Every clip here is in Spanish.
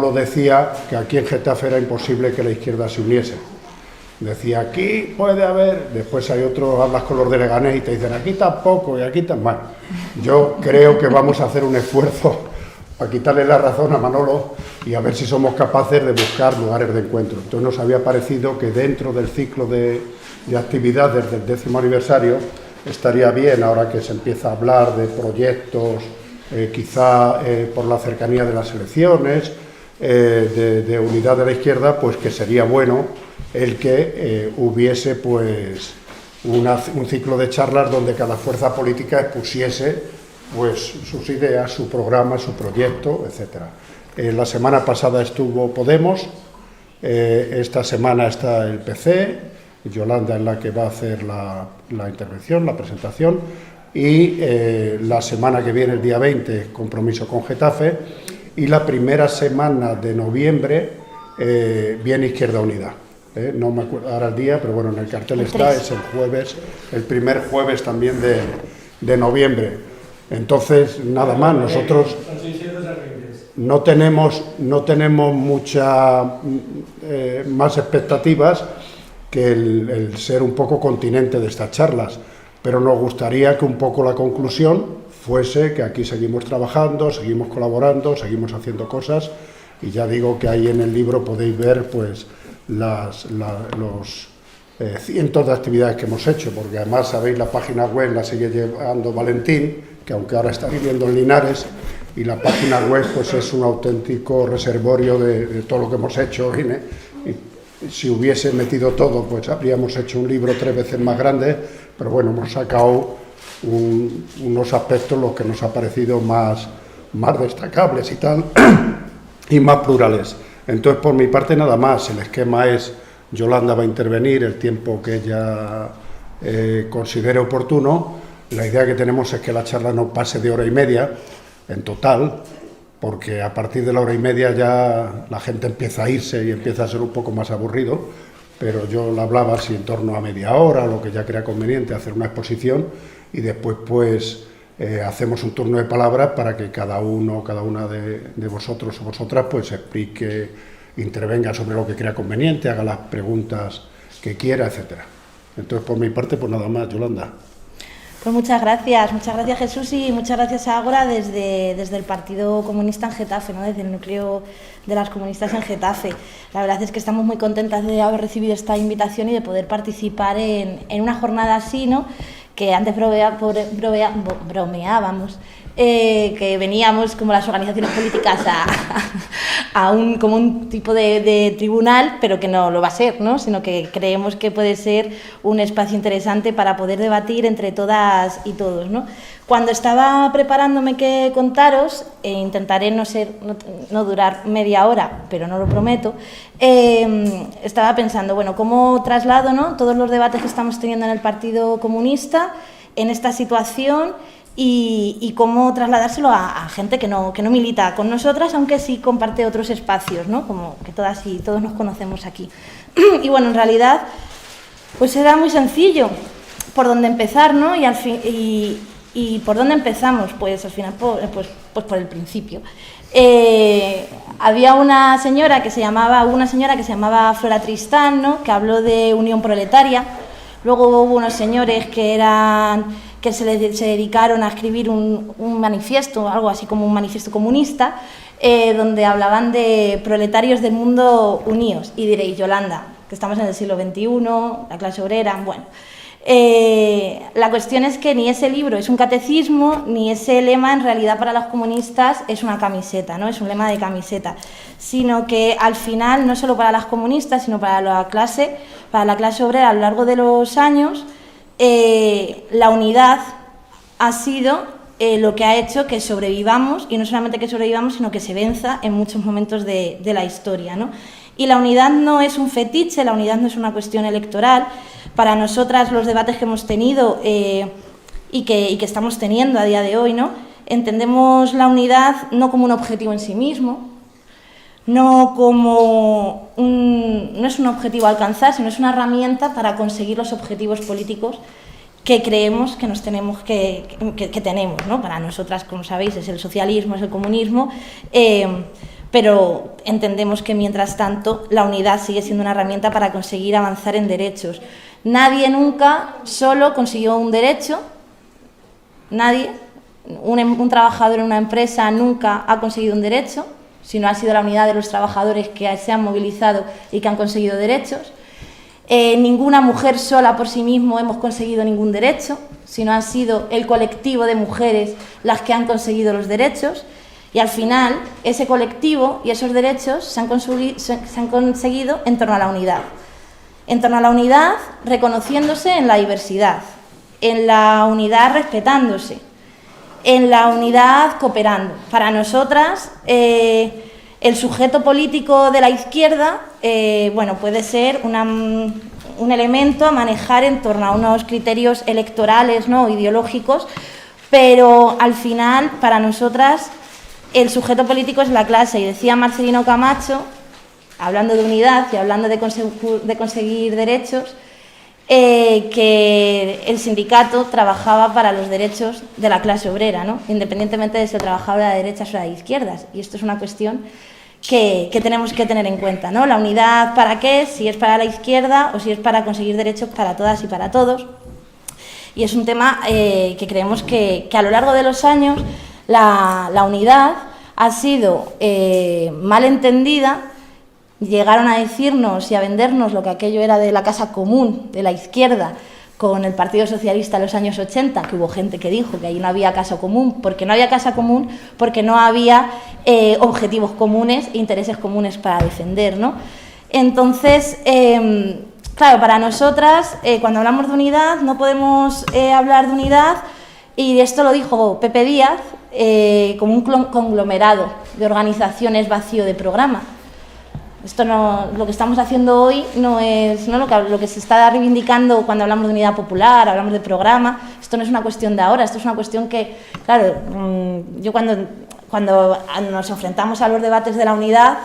Manolo decía que aquí en Getafe era imposible que la izquierda se uniese. Decía, aquí puede haber, después hay otros, hablas con los de Leganés y te dicen, aquí tampoco, y aquí tampoco. Bueno, yo creo que vamos a hacer un esfuerzo para quitarle la razón a Manolo y a ver si somos capaces de buscar lugares de encuentro. Entonces nos había parecido que dentro del ciclo de actividades del 10º aniversario estaría bien, ahora que se empieza a hablar de proyectos, quizá por la cercanía de las elecciones, de unidad de la izquierda, pues que sería bueno el que hubiese pues un ciclo de charlas donde cada fuerza política expusiese pues sus ideas, su programa, su proyecto, etcétera. La semana pasada estuvo Podemos, esta semana está el PC, Yolanda es la que va a hacer la intervención, la presentación, y la semana que viene, el día 20, compromiso con Getafe, y la primera semana de noviembre viene Izquierda Unida. No me acuerdo ahora el día, pero bueno, en el cartel está, es el jueves, el primer jueves también de noviembre. Entonces, nada más, nosotros no tenemos muchas más expectativas que el ser un poco continente de estas charlas, pero nos gustaría que un poco la conclusión fuese que aquí seguimos trabajando, seguimos colaborando, seguimos haciendo cosas, y ya digo que ahí en el libro podéis ver pues los cientos de actividades que hemos hecho, porque además sabéis la página web la sigue llevando Valentín, que aunque ahora está viviendo en Linares, y la página web pues es un auténtico reservorio de todo lo que hemos hecho. Y si hubiese metido todo, pues habríamos hecho un libro 3 veces más grande, pero bueno, hemos sacado unos aspectos los que nos ha parecido más destacables y tal, y más plurales. Entonces, por mi parte, nada más. El esquema es, Yolanda va a intervenir el tiempo que ella considere oportuno. La idea que tenemos es que la charla no pase de hora y media en total, porque a partir de la hora y media ya la gente empieza a irse y empieza a ser un poco más aburrido, pero yo le hablaba si en torno a media hora, lo que ya crea conveniente, hacer una exposición, y después pues hacemos un turno de palabras para que cada uno, cada una de vosotros o vosotras pues explique, intervenga sobre lo que crea conveniente, haga las preguntas que quiera, etcétera. Entonces, por mi parte, pues nada más, Yolanda. Pues muchas gracias Jesús, y muchas gracias a Ágora desde el Partido Comunista en Getafe, ¿no? Desde el núcleo de las comunistas en Getafe. La verdad es que estamos muy contentas de haber recibido esta invitación y de poder participar en una jornada así, ¿no? Que antes bromeábamos, que veníamos como las organizaciones políticas como un tipo de tribunal, pero que no lo va a ser, ¿no? Sino que creemos que puede ser un espacio interesante para poder debatir entre todas y todos, ¿no? Cuando estaba preparándome qué contaros, intentaré no durar media hora, pero no lo prometo, estaba pensando, bueno, ¿cómo traslado, ¿no?, todos los debates que estamos teniendo en el Partido Comunista en esta situación y cómo trasladárselo a gente que no milita con nosotras, aunque sí comparte otros espacios, ¿no?, como que todas y todos nos conocemos aquí. Y bueno, en realidad, pues era muy sencillo por dónde empezar, ¿no? ¿Y por dónde empezamos? Pues al final pues por el principio. Había una señora que se llamaba Flora Tristán, ¿no?, que habló de unión proletaria. Luego hubo unos señores que se dedicaron a escribir un manifiesto, algo así como un manifiesto comunista, donde hablaban de proletarios del mundo unidos. Y diréis, Yolanda, que estamos en el siglo XXI, la clase obrera, bueno. La cuestión es que ni ese libro es un catecismo, ni ese lema en realidad para los comunistas es una camiseta, ¿no? Es un lema de camiseta, sino que al final, no solo para las comunistas, sino para la clase obrera a lo largo de los años, la unidad ha sido lo que ha hecho que sobrevivamos, y no solamente que sobrevivamos, sino que se venza en muchos momentos de la historia, ¿no? Y la unidad no es un fetiche, la unidad no es una cuestión electoral. Para nosotras, los debates que hemos tenido y que estamos teniendo a día de hoy, ¿no?, entendemos la unidad no como un objetivo en sí mismo, no es un objetivo a alcanzar, sino es una herramienta para conseguir los objetivos políticos que creemos que tenemos, ¿no? Para nosotras, como sabéis, es el socialismo, es el comunismo, pero entendemos que mientras tanto la unidad sigue siendo una herramienta para conseguir avanzar en derechos. Nadie nunca solo consiguió un derecho, nadie, un trabajador en una empresa nunca ha conseguido un derecho, sino ha sido la unidad de los trabajadores que se han movilizado y que han conseguido derechos. Ninguna mujer sola por sí misma hemos conseguido ningún derecho, sino han sido el colectivo de mujeres las que han conseguido los derechos, y al final ese colectivo y esos derechos se han conseguido en torno a la unidad. En torno a la unidad reconociéndose en la diversidad, en la unidad respetándose, en la unidad cooperando. Para nosotras, el sujeto político de la izquierda bueno, puede ser un elemento a manejar en torno a unos criterios electorales, ¿no?, ideológicos, pero al final, para nosotras, el sujeto político es la clase. Y decía Marcelino Camacho, hablando de unidad y hablando de conseguir derechos, que el sindicato trabajaba para los derechos de la clase obrera, ¿no?, independientemente de si trabajaba de derechas o de izquierdas. Y esto es una cuestión que tenemos que tener en cuenta, ¿no? La unidad, ¿para qué? Si es para la izquierda o si es para conseguir derechos para todas y para todos. Y es un tema que creemos que a lo largo de los años la unidad ha sido mal entendida. Llegaron a decirnos y a vendernos lo que aquello era de la casa común de la izquierda con el Partido Socialista en los años 80, que hubo gente que dijo que ahí no había casa común, porque no había casa común, porque no había objetivos comunes, intereses comunes para defender, ¿no? Entonces, claro, para nosotras, cuando hablamos de unidad, no podemos hablar de unidad, y esto lo dijo Pepe Díaz, como un conglomerado de organizaciones vacío de programa. Esto no, lo que estamos haciendo hoy no es lo que se está reivindicando cuando hablamos de unidad popular, hablamos de programa. Esto no es una cuestión de ahora, esto es una cuestión que, claro, yo cuando nos enfrentamos a los debates de la unidad,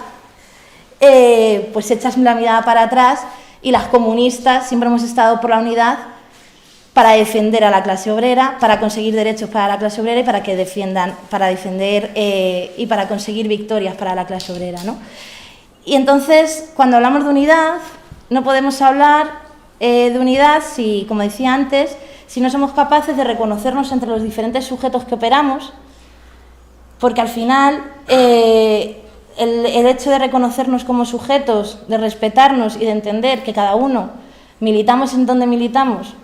pues echas la mirada para atrás, y las comunistas siempre hemos estado por la unidad para defender a la clase obrera, para conseguir derechos para la clase obrera y para defender y para conseguir victorias para la clase obrera, ¿no? Y entonces, cuando hablamos de unidad, no podemos hablar de unidad si, como decía antes, si no somos capaces de reconocernos entre los diferentes sujetos que operamos, porque al final el hecho de reconocernos como sujetos, de respetarnos y de entender que cada uno militamos en donde militamos,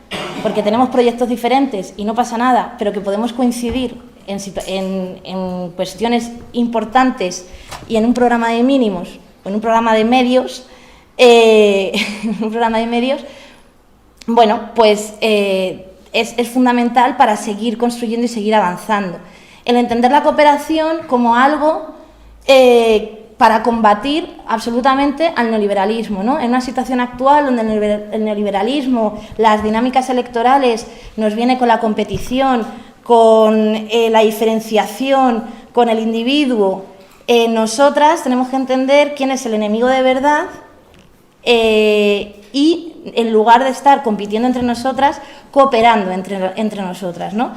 porque tenemos proyectos diferentes y no pasa nada, pero que podemos coincidir en cuestiones importantes y en un programa de mínimos, en un programa de medios, bueno, pues es fundamental para seguir construyendo y seguir avanzando. El entender la cooperación como algo para combatir absolutamente al neoliberalismo, ¿no? En una situación actual donde el neoliberalismo, las dinámicas electorales nos viene con la competición, con la diferenciación, con el individuo. Nosotras tenemos que entender quién es el enemigo de verdad y, en lugar de estar compitiendo entre nosotras, cooperando entre nosotras, ¿no?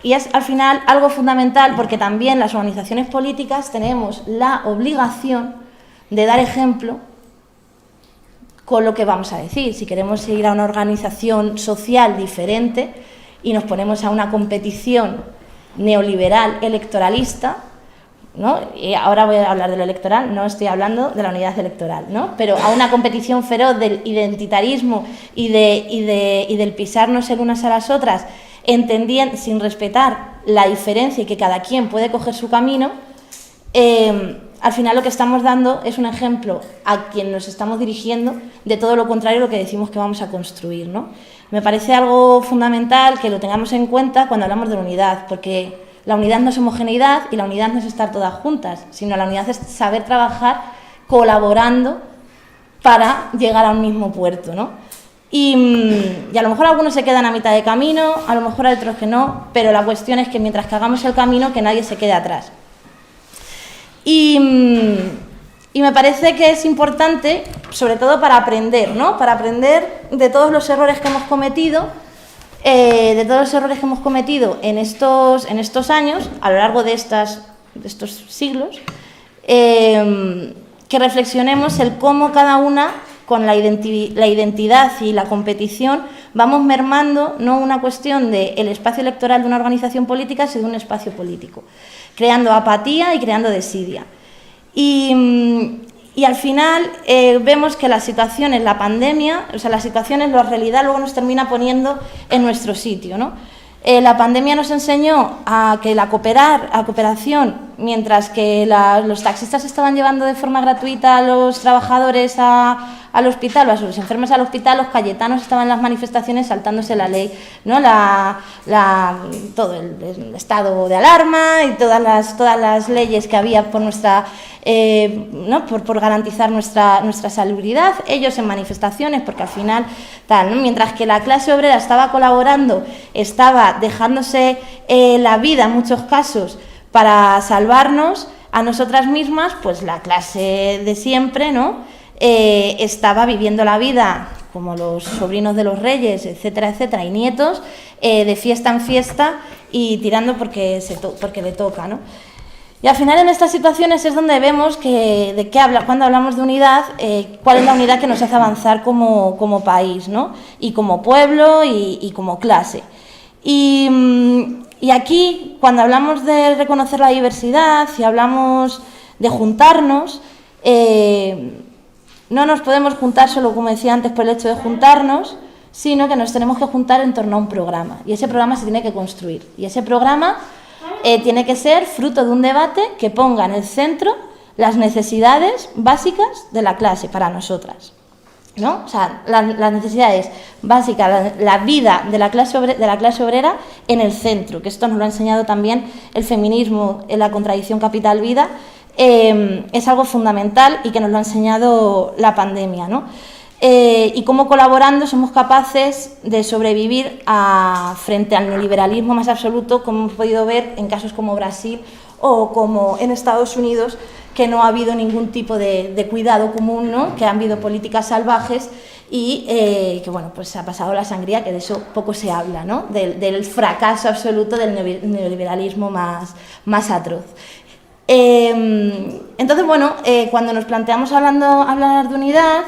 Y es, al final, algo fundamental, porque también las organizaciones políticas tenemos la obligación de dar ejemplo con lo que vamos a decir. Si queremos ir a una organización social diferente y nos ponemos a una competición neoliberal electoralista, ¿no? Y ahora voy a hablar de lo electoral, no estoy hablando de la unidad electoral, ¿no? Pero a una competición feroz del identitarismo y del pisarnos el unas a las otras, entendiendo, sin respetar la diferencia y que cada quien puede coger su camino, al final lo que estamos dando es un ejemplo a quien nos estamos dirigiendo de todo lo contrario a lo que decimos que vamos a construir, ¿no? Me parece algo fundamental que lo tengamos en cuenta cuando hablamos de la unidad, porque la unidad no es homogeneidad y la unidad no es estar todas juntas, sino la unidad es saber trabajar colaborando para llegar a un mismo puerto, ¿no? Y a lo mejor algunos se quedan a mitad de camino, a lo mejor hay otros que no, pero la cuestión es que mientras que hagamos el camino, que nadie se quede atrás. Y me parece que es importante, sobre todo para aprender, ¿no? Para aprender de todos los errores que hemos cometido, en estos años, a lo largo de estos siglos, que reflexionemos el cómo cada una, con la identidad y la competición, vamos mermando no una cuestión del espacio electoral de una organización política, sino de un espacio político, creando apatía y creando desidia. Y al final vemos que las situaciones, la pandemia, o sea, las situaciones, la realidad luego nos termina poniendo en nuestro sitio, ¿no? La pandemia nos enseñó a que la cooperación, mientras que los taxistas estaban llevando de forma gratuita a los trabajadores al hospital, o a los enfermos al hospital, los cayetanos estaban en las manifestaciones saltándose la ley, ¿no? Todo el estado de alarma y todas las leyes que había por nuestra, ¿no? por garantizar nuestra salubridad, ellos en manifestaciones, porque al final, ¿no? Mientras que la clase obrera estaba colaborando, estaba dejándose la vida en muchos casos para salvarnos a nosotras mismas, pues la clase de siempre, ¿no? Estaba viviendo la vida como los sobrinos de los reyes, etcétera, etcétera, y nietos, de fiesta en fiesta y tirando porque le toca, ¿no? Y al final en estas situaciones es donde vemos cuando hablamos de unidad, cuál es la unidad que nos hace avanzar como país, ¿no? Y como pueblo y como clase. Y aquí, cuando hablamos de reconocer la diversidad y hablamos de juntarnos, no nos podemos juntar solo, como decía antes, por el hecho de juntarnos, sino que nos tenemos que juntar en torno a un programa. Y ese programa se tiene que construir. Y ese programa tiene que ser fruto de un debate que ponga en el centro las necesidades básicas de la clase para nosotras, ¿no? O sea, las necesidades básicas, la vida de la clase obrera en el centro, que esto nos lo ha enseñado también el feminismo en la contradicción capital-vida. Es algo fundamental y que nos lo ha enseñado la pandemia, ¿no? Y cómo colaborando somos capaces de sobrevivir frente al neoliberalismo más absoluto, como hemos podido ver en casos como Brasil o como en Estados Unidos, que no ha habido ningún tipo de cuidado común, ¿no? Que han habido políticas salvajes y que, bueno, pues ha pasado la sangría, que de eso poco se habla, ¿no? Del fracaso absoluto del neoliberalismo más atroz. Entonces, bueno, cuando nos planteamos hablar de unidad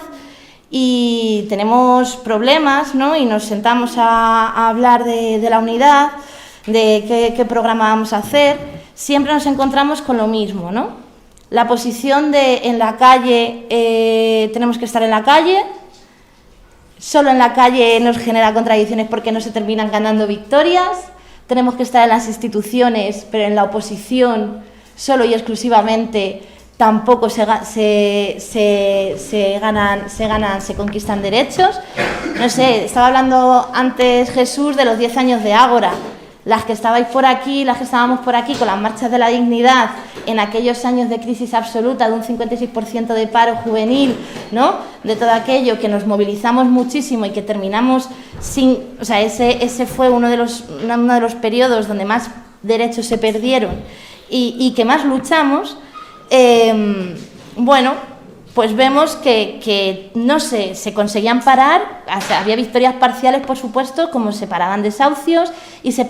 y tenemos problemas, ¿no? Y nos sentamos a hablar de la unidad, de qué programa vamos a hacer, siempre nos encontramos con lo mismo, ¿no? La posición de en la calle, tenemos que estar en la calle, solo en la calle nos genera contradicciones porque no se terminan ganando victorias, tenemos que estar en las instituciones, pero en la oposición solo y exclusivamente tampoco se conquistan derechos. No sé, estaba hablando antes Jesús de los 10 años de Ágora. Las que estabais por aquí, las que estábamos por aquí con las marchas de la dignidad en aquellos años de crisis absoluta, de un 56% de paro juvenil, ¿no? De todo aquello que nos movilizamos muchísimo y que terminamos sin... O sea, ese fue uno de los periodos donde más derechos se perdieron y que más luchamos. Bueno, pues vemos que no se conseguían parar, o sea, había victorias parciales, por supuesto, como se paraban desahucios y se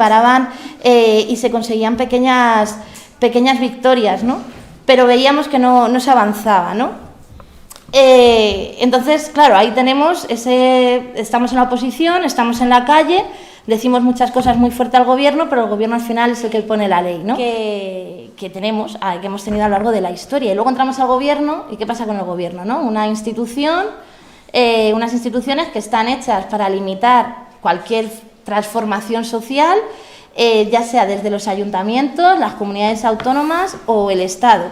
conseguían pequeñas victorias, ¿no? Pero veíamos que no se avanzaba, ¿no? Entonces, claro, ahí tenemos estamos en la oposición, estamos en la calle, decimos muchas cosas muy fuertes al gobierno, pero el gobierno al final es el que pone la ley, ¿no? Que hemos tenido a lo largo de la historia. Y luego entramos al gobierno, ¿y qué pasa con el gobierno, no? Unas instituciones que están hechas para limitar cualquier transformación social, ya sea desde los ayuntamientos, las comunidades autónomas o el Estado.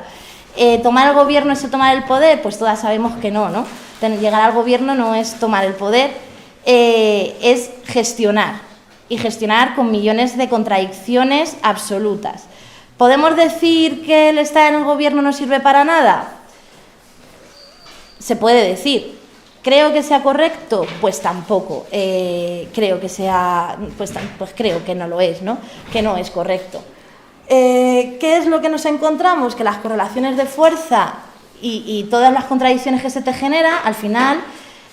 ¿Tomar el gobierno es tomar el poder? Pues todas sabemos que no, ¿no? Llegar al gobierno no es tomar el poder, es gestionar. Y gestionar con millones de contradicciones absolutas. ¿Podemos decir que el estar en el gobierno no sirve para nada? Se puede decir. ¿Creo que sea correcto? Pues tampoco. Creo que sea, pues creo que no lo es, ¿no? Que no es correcto. ¿Qué es lo que nos encontramos? Que las correlaciones de fuerza y todas las contradicciones que se te genera, al final...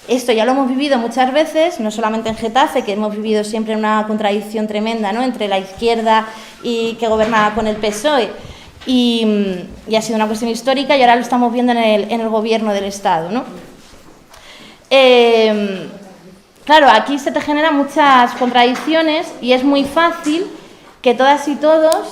Esto ya lo hemos vivido muchas veces, no solamente en Getafe, que hemos vivido siempre una contradicción tremenda, ¿no? Entre la izquierda y que gobernaba con el PSOE, y ha sido una cuestión histórica y ahora lo estamos viendo en el gobierno del Estado, ¿no? Claro, aquí se te generan muchas contradicciones y es muy fácil que todas y todos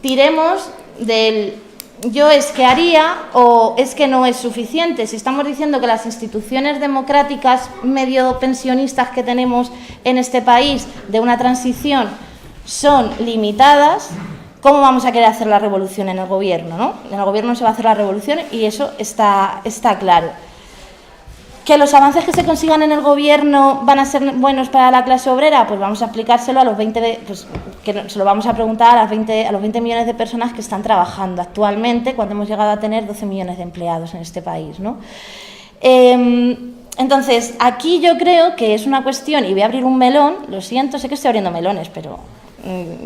tiremos del yo es que haría o es que no es suficiente. Si estamos diciendo que las instituciones democráticas medio pensionistas que tenemos en este país de una transición son limitadas, ¿cómo vamos a querer hacer la revolución en el gobierno, ¿no? En el gobierno no se va a hacer la revolución y eso está claro. ¿Que los avances que se consigan en el gobierno van a ser buenos para la clase obrera? Pues vamos a explicárselo a los 20, pues que se lo vamos a preguntar a los 20 millones de personas que están trabajando actualmente, cuando hemos llegado a tener 12 millones de empleados en este país, ¿no? Entonces, aquí yo creo que es una cuestión, y voy a abrir un melón, lo siento, sé que estoy abriendo melones, pero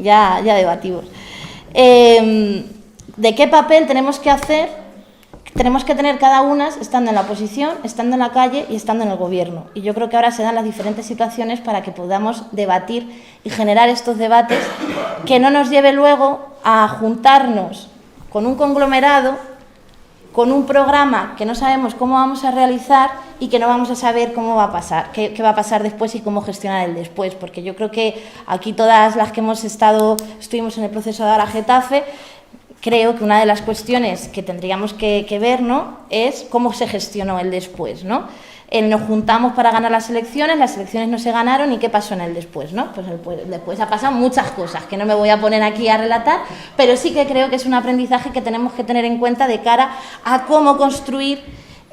ya debatimos. ¿De qué papel tenemos que hacer? Tenemos que tener cada una estando en la oposición, estando en la calle y estando en el gobierno. Y yo creo que ahora se dan las diferentes situaciones para que podamos debatir y generar estos debates que no nos lleve luego a juntarnos con un conglomerado, con un programa que no sabemos cómo vamos a realizar y que no vamos a saber cómo va a pasar, qué va a pasar después y cómo gestionar el después. Porque yo creo que aquí todas las que estuvimos en el proceso de ahora Getafe, creo que una de las cuestiones que tendríamos que ver, ¿no?, es cómo se gestionó el después, ¿no? Nos juntamos para ganar las elecciones no se ganaron y ¿qué pasó en el después, ¿no? Pues después ha pasado muchas cosas que no me voy a poner aquí a relatar, pero sí que creo que es un aprendizaje que tenemos que tener en cuenta de cara a cómo construir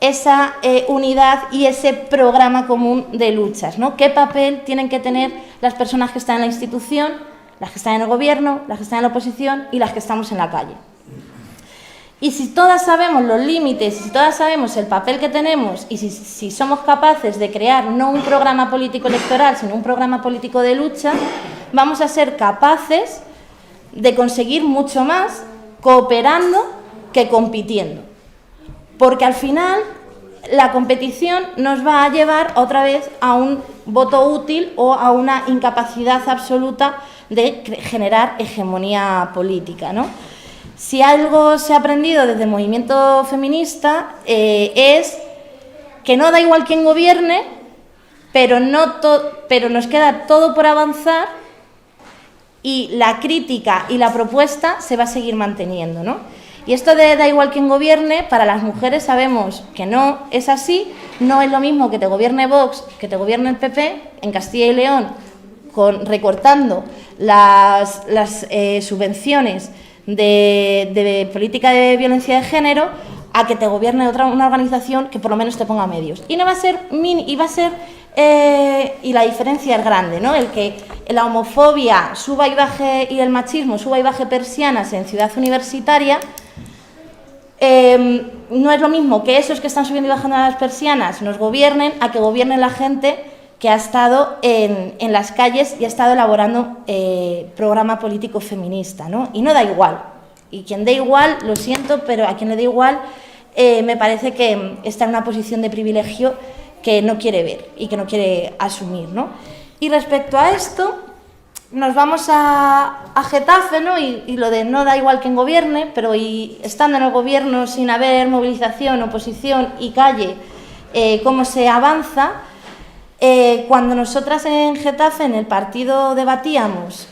esa unidad y ese programa común de luchas, ¿no? ¿Qué papel tienen que tener las personas que están en la institución, las que están en el gobierno, las que están en la oposición y las que estamos en la calle? Y si todas sabemos los límites, si todas sabemos el papel que tenemos y si somos capaces de crear no un programa político electoral, sino un programa político de lucha, vamos a ser capaces de conseguir mucho más cooperando que compitiendo. Porque al final la competición nos va a llevar otra vez a un voto útil o a una incapacidad absoluta de generar hegemonía política, ¿no? Si algo se ha aprendido desde el movimiento feminista es que no da igual quién gobierne, pero nos queda todo por avanzar y la crítica y la propuesta se va a seguir manteniendo, ¿no? Y esto de da igual quién gobierne, para las mujeres sabemos que no es así, no es lo mismo que te gobierne Vox, que te gobierne el PP en Castilla y León, recortando las subvenciones de política de violencia de género, a que te gobierne una organización que por lo menos te ponga medios. Y no va a ser y la diferencia es grande, ¿no? El que la homofobia suba y baje y el machismo suba y baje persianas en Ciudad Universitaria, no es lo mismo que esos que están subiendo y bajando las persianas nos gobiernen a que gobiernen la gente que ha estado en las calles y ha estado elaborando programa político feminista, ¿no? Y no da igual. Y quien dé igual, lo siento, pero a quien le dé igual, me parece que está en una posición de privilegio que no quiere ver y que no quiere asumir, ¿no? Y respecto a esto, nos vamos a Getafe, ¿no? Y lo de no da igual quien gobierne, pero y estando en el gobierno sin haber movilización, oposición y calle, ¿cómo se avanza? Cuando nosotras en Getafe, en el partido, debatíamos,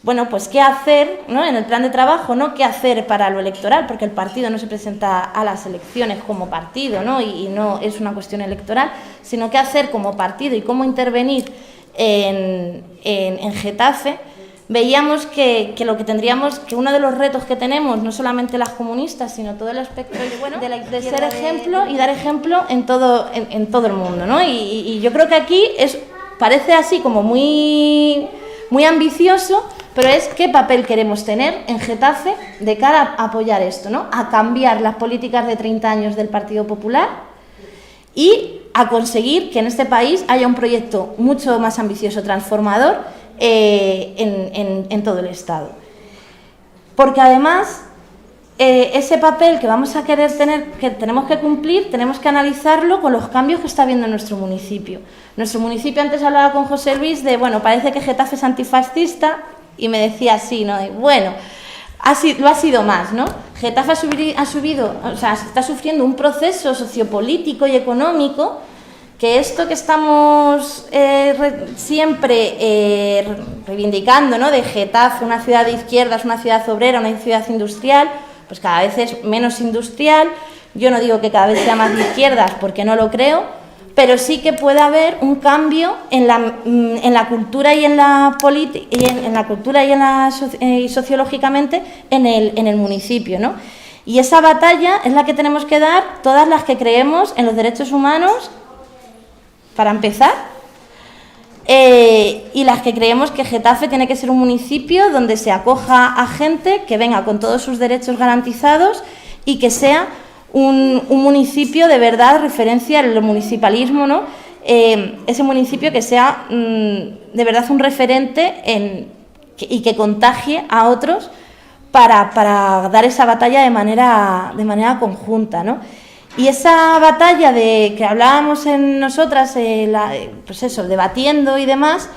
bueno, pues qué hacer, ¿no? En el plan de trabajo, ¿no? Qué hacer para lo electoral, porque el partido no se presenta a las elecciones como partido, ¿no? Y no es una cuestión electoral, sino qué hacer como partido y cómo intervenir en Getafe. Veíamos que lo que tendríamos, que uno de los retos que tenemos, no solamente las comunistas, sino todo el espectro de ser ejemplo y dar ejemplo en todo el mundo, ¿no? Y yo creo que aquí parece así como muy ambicioso, pero es qué papel queremos tener en Getafe de cara a apoyar esto, ¿no? A cambiar las políticas de 30 años del Partido Popular y a conseguir que en este país haya un proyecto mucho más ambicioso, transformador, en todo el Estado. Porque además, ese papel que vamos a querer tener, que tenemos que cumplir, tenemos que analizarlo con los cambios que está habiendo en nuestro municipio. Nuestro municipio, antes hablaba con José Luis de, bueno, parece que Getafe es antifascista, y me decía así, ¿no? Bueno, lo ha sido más, ¿no? Getafe está sufriendo un proceso sociopolítico y económico que esto que estamos siempre reivindicando, ¿no? De Getafe, una ciudad de izquierdas, una ciudad obrera, una ciudad industrial, pues cada vez es menos industrial. Yo no digo que cada vez sea más de izquierdas porque no lo creo, pero sí que puede haber un cambio en la cultura y en la política y sociológicamente en el municipio, ¿no? Y esa batalla es la que tenemos que dar todas las que creemos en los derechos humanos, para empezar, y las que creemos que Getafe tiene que ser un municipio donde se acoja a gente que venga con todos sus derechos garantizados y que sea un municipio de verdad referencia al municipalismo, ¿no? Ese municipio que sea de verdad un referente y que contagie a otros para dar esa batalla de manera conjunta, ¿no? Y esa batalla de que hablábamos en nosotras, pues eso, debatiendo y demás,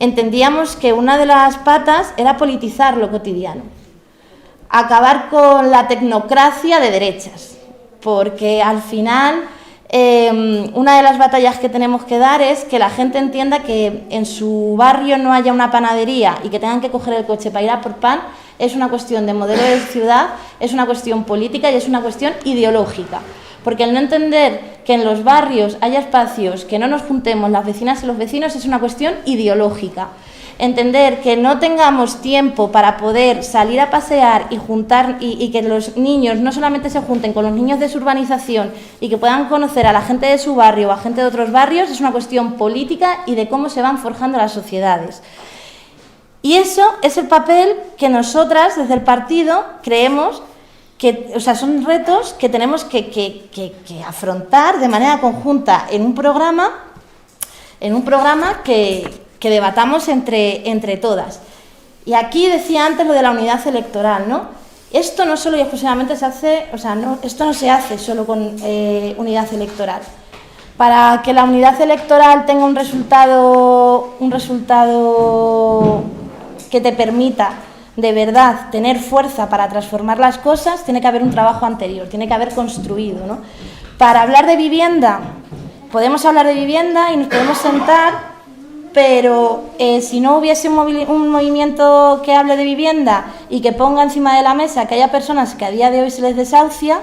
entendíamos que una de las patas era politizar lo cotidiano, acabar con la tecnocracia de derechas, porque al final una de las batallas que tenemos que dar es que la gente entienda que en su barrio no haya una panadería y que tengan que coger el coche para ir a por pan. Es una cuestión de modelo de ciudad, es una cuestión política y es una cuestión ideológica. Porque el no entender que en los barrios haya espacios, que no nos juntemos las vecinas y los vecinos, es una cuestión ideológica. Entender que no tengamos tiempo para poder salir a pasear y juntar y que los niños no solamente se junten con los niños de su urbanización y que puedan conocer a la gente de su barrio o a gente de otros barrios, es una cuestión política y de cómo se van forjando las sociedades. Y eso es el papel que nosotras, desde el partido, creemos que, o sea, son retos que tenemos que afrontar de manera conjunta en un programa que debatamos entre todas. Y aquí decía antes lo de la unidad electoral, ¿no? Esto no solo y exclusivamente se hace, o sea, esto no se hace solo con unidad electoral. Para que la unidad electoral tenga un resultado que te permita de verdad tener fuerza para transformar las cosas, tiene que haber un trabajo anterior, tiene que haber construido, ¿no? Para hablar de vivienda, podemos hablar de vivienda y nos podemos sentar, pero si no hubiese un movimiento que hable de vivienda y que ponga encima de la mesa que haya personas que a día de hoy se les desahucia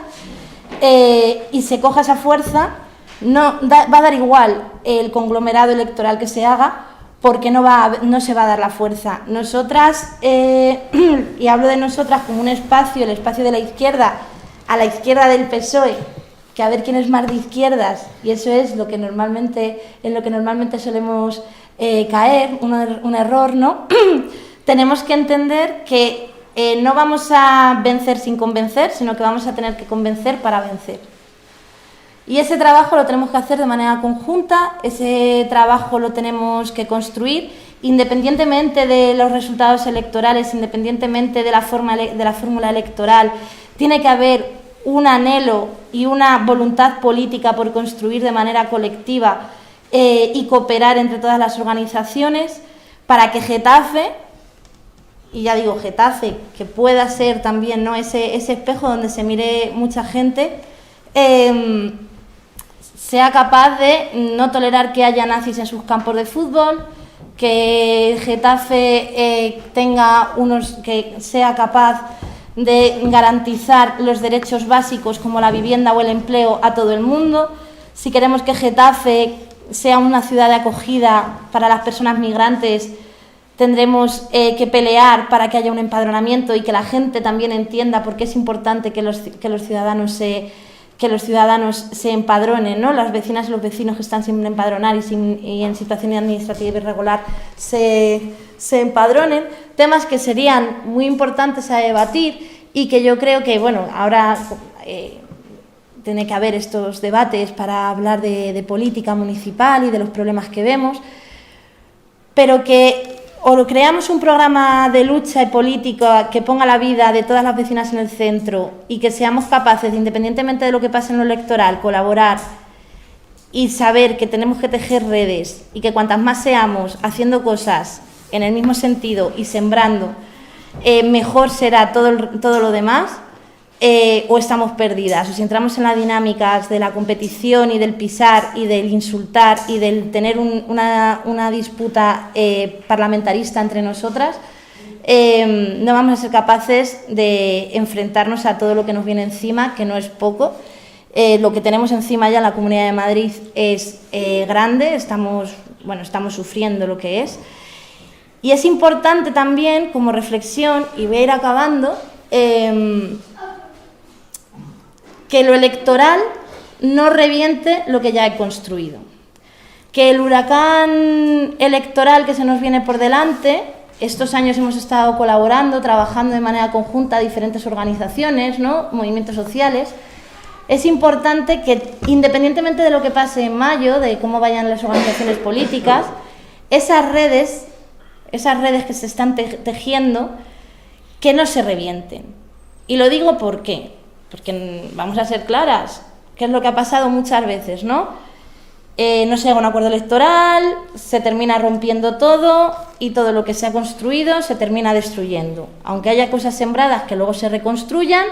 y se coja esa fuerza, va a dar igual el conglomerado electoral que se haga, porque no se va a dar la fuerza. Nosotras, y hablo de nosotras como un espacio, el espacio de la izquierda, a la izquierda del PSOE, que a ver quién es más de izquierdas, y eso es en lo que normalmente solemos caer, un error, ¿no? Tenemos que entender que no vamos a vencer sin convencer, sino que vamos a tener que convencer para vencer. Y ese trabajo lo tenemos que hacer de manera conjunta, ese trabajo lo tenemos que construir independientemente de los resultados electorales, independientemente de la fórmula electoral. Tiene que haber un anhelo y una voluntad política por construir de manera colectiva y cooperar entre todas las organizaciones para que Getafe, y ya digo Getafe, que pueda ser también, ¿no?, ese espejo donde se mire mucha gente, sea capaz de no tolerar que haya nazis en sus campos de fútbol, que Getafe que sea capaz de garantizar los derechos básicos como la vivienda o el empleo a todo el mundo. Si queremos que Getafe sea una ciudad de acogida para las personas migrantes, tendremos que pelear para que haya un empadronamiento y que la gente también entienda por qué es importante que los ciudadanos se empadronen, ¿no? Las vecinas y los vecinos que están sin empadronar y en situación administrativa irregular se empadronen. Temas que serían muy importantes a debatir y que yo creo que, bueno, ahora tiene que haber estos debates para hablar de política municipal y de los problemas que vemos, pero que o creamos un programa de lucha y política que ponga la vida de todas las vecinas en el centro y que seamos capaces, independientemente de lo que pase en lo electoral, colaborar y saber que tenemos que tejer redes y que cuantas más seamos haciendo cosas en el mismo sentido y sembrando, mejor será todo lo demás, o estamos perdidas, o si entramos en las dinámicas de la competición y del pisar y del insultar y del tener una disputa parlamentarista entre nosotras, no vamos a ser capaces de enfrentarnos a todo lo que nos viene encima, que no es poco. Lo que tenemos encima ya en la Comunidad de Madrid es grande, estamos sufriendo lo que es. Y es importante también, como reflexión, y voy a ir acabando, que lo electoral no reviente lo que ya he construido. Que el huracán electoral que se nos viene por delante, estos años hemos estado colaborando, trabajando de manera conjunta diferentes organizaciones, ¿no?, movimientos sociales. Es importante que, independientemente de lo que pase en mayo, de cómo vayan las organizaciones políticas, esas redes que se están tejiendo, que no se revienten. Y lo digo porque vamos a ser claras, que es lo que ha pasado muchas veces, ¿no? No se llega a un acuerdo electoral, se termina rompiendo todo y todo lo que se ha construido se termina destruyendo. Aunque haya cosas sembradas que luego se reconstruyan,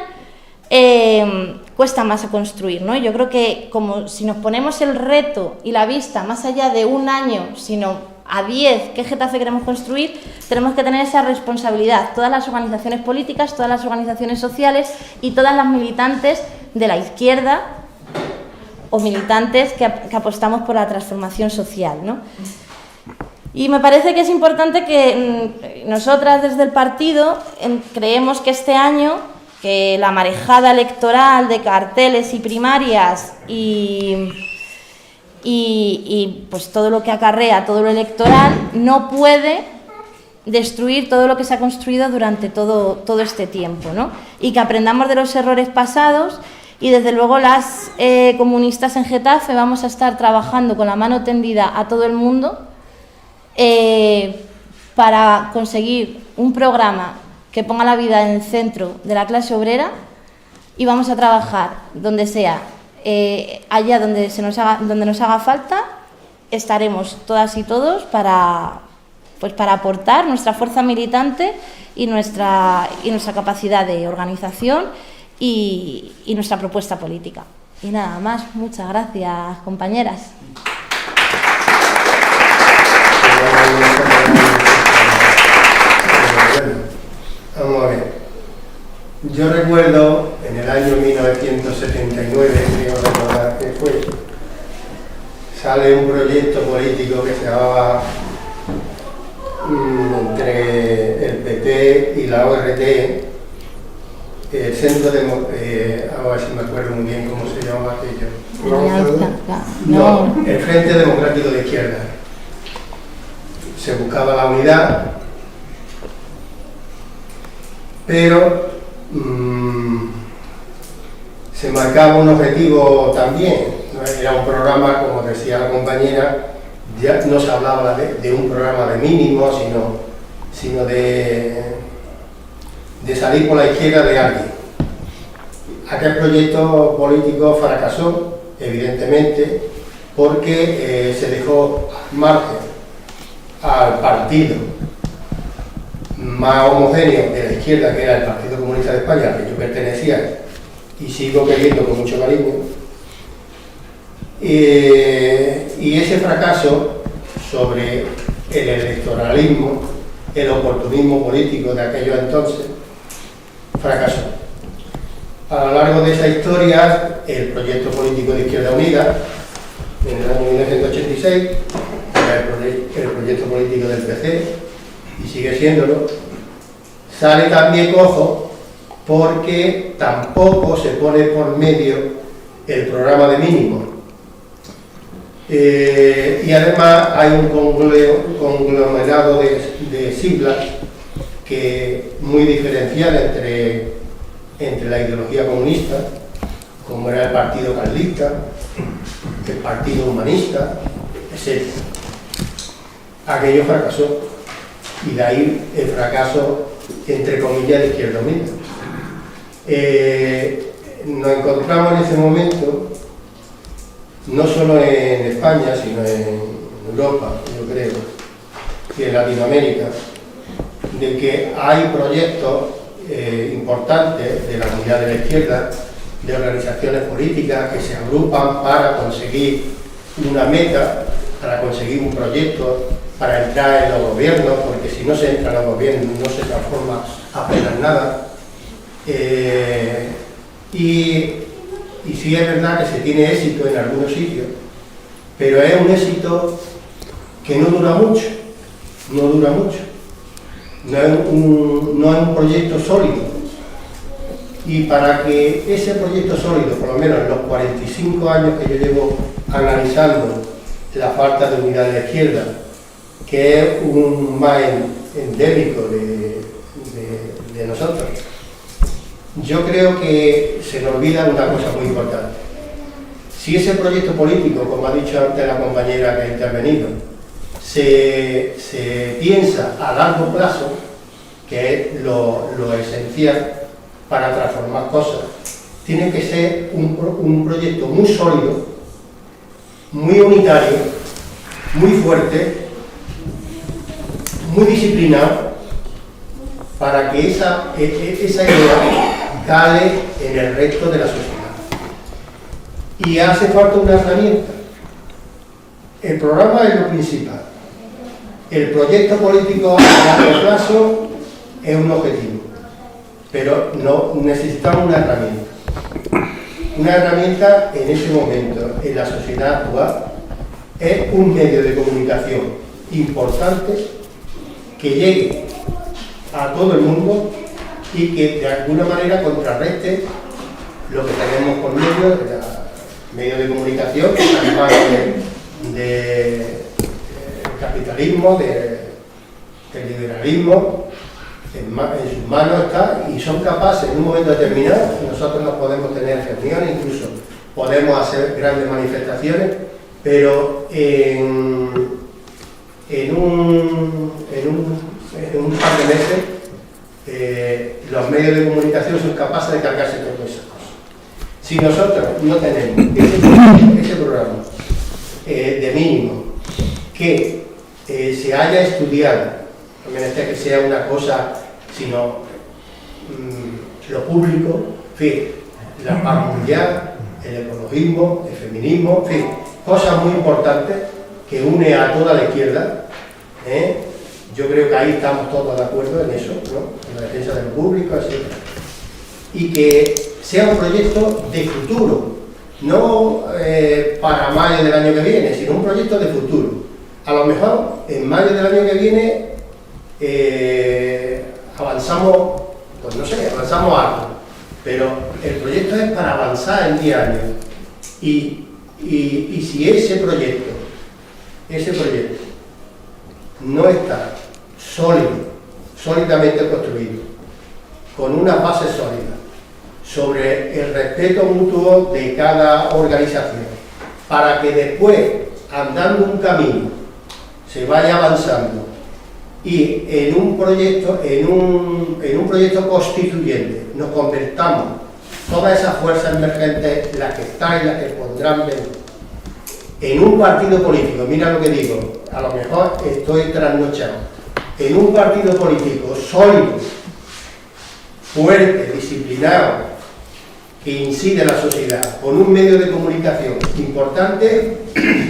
cuesta más a construir, ¿no? Yo creo que como si nos ponemos el reto y la vista más allá de un año, sino a 10, ¿qué Getafe queremos construir? Tenemos que tener esa responsabilidad, todas las organizaciones políticas, todas las organizaciones sociales y todas las militantes de la izquierda o militantes que apostamos por la transformación social, ¿no? Y me parece que es importante que nosotras desde el partido creemos que este año, que la marejada electoral de carteles y primarias y pues todo lo que acarrea todo lo electoral no puede destruir todo lo que se ha construido durante todo este tiempo, ¿no? Y que aprendamos de los errores pasados y desde luego las comunistas en Getafe vamos a estar trabajando con la mano tendida a todo el mundo para conseguir un programa que ponga la vida en el centro de la clase obrera y vamos a trabajar donde sea. Allá donde nos haga falta, estaremos todas y todos para aportar nuestra fuerza militante y nuestra capacidad de organización y nuestra propuesta política. Y nada más, muchas gracias, compañeras. Vamos a ver. Yo recuerdo en el año 1979, creo recordar que fue, sale un proyecto político que se llamaba entre el PP y la ORT, el Centro de... a ver si me acuerdo muy bien cómo se llamaba aquello. No, el Frente Democrático de Izquierda. Se buscaba la unidad, pero se marcaba un objetivo también, ¿no? Era un programa, como decía la compañera, ya no se hablaba de un programa de mínimo, sino de salir por la izquierda de alguien. Aquel proyecto político fracasó, evidentemente, porque se dejó margen al partido más homogéneo de la izquierda, que era el Partido Comunista de España, al que yo pertenecía y sigo queriendo con mucho cariño, y ese fracaso sobre el electoralismo, el oportunismo político de aquellos entonces, fracasó. A lo largo de esa historia, el proyecto político de Izquierda Unida, en el año 1986, era el proyecto político del PC, y sigue siéndolo, sale también cojo porque tampoco se pone por medio el programa de mínimo. Y además hay un conglomerado de siglas que muy diferencial entre la ideología comunista, como era el Partido Carlista, el Partido Humanista, etc. Aquello fracasó, y de ahí el fracaso, entre comillas, de Izquierda Unida. Nos encontramos en ese momento, no solo en España, sino en Europa, yo creo, y en Latinoamérica, de que hay proyectos importantes de la unidad de la izquierda, de organizaciones políticas que se agrupan para conseguir una meta, para conseguir un proyecto, para entrar en los gobiernos, porque si no se entra en los gobiernos no se transforma apenas nada. Y sí es verdad que se tiene éxito en algunos sitios, pero es un éxito que no dura mucho, no dura mucho. No es un proyecto sólido. Y para que ese proyecto sólido, por lo menos en los 45 años que yo llevo analizando la falta de unidad de la izquierda, que es un mal endémico de nosotros, yo creo que se nos olvida una cosa muy importante. Si ese proyecto político, como ha dicho antes la compañera que ha intervenido, se piensa a largo plazo, que es lo esencial para transformar cosas, tiene que ser un proyecto muy sólido, muy unitario, muy fuerte, muy disciplinado, para que esa idea cale en el resto de la sociedad. Y hace falta una herramienta. El programa es lo principal. El proyecto político a largo plazo es un objetivo, pero no necesitamos una herramienta. Una herramienta en ese momento, en la sociedad actual, es un medio de comunicación importante que llegue a todo el mundo y que de alguna manera contrarreste lo que tenemos por medio de comunicación, que está en manos del capitalismo, del liberalismo, en sus manos está, y son capaces en un momento determinado, nosotros no podemos tener reuniones, incluso podemos hacer grandes manifestaciones, pero en un par de meses los medios de comunicación son capaces de cargarse todas esas cosas. Si nosotros no tenemos ese programa de mínimo que se haya estudiado, no menester que sea una cosa, sino lo público, en fin, la paz mundial, el ecologismo, el feminismo, en fin, cosas muy importantes que une a toda la izquierda. Yo creo que ahí estamos todos de acuerdo en eso, ¿no? En la defensa del público, etc. Y que sea un proyecto de futuro, no para mayo del año que viene, sino un proyecto de futuro. A lo mejor en mayo del año que viene avanzamos, pues no sé, avanzamos algo, pero el proyecto es para avanzar en 10 años. Y si ese proyecto no está sólidamente construido, con una base sólida, sobre el respeto mutuo de cada organización, para que después, andando un camino, se vaya avanzando y en un proyecto constituyente nos convertamos todas esas fuerzas emergentes, las que están y las que podrán venir, en un partido político. Mira lo que digo, a lo mejor estoy trasnochado, en un partido político sólido, fuerte, disciplinado, que incide en la sociedad, con un medio de comunicación importante,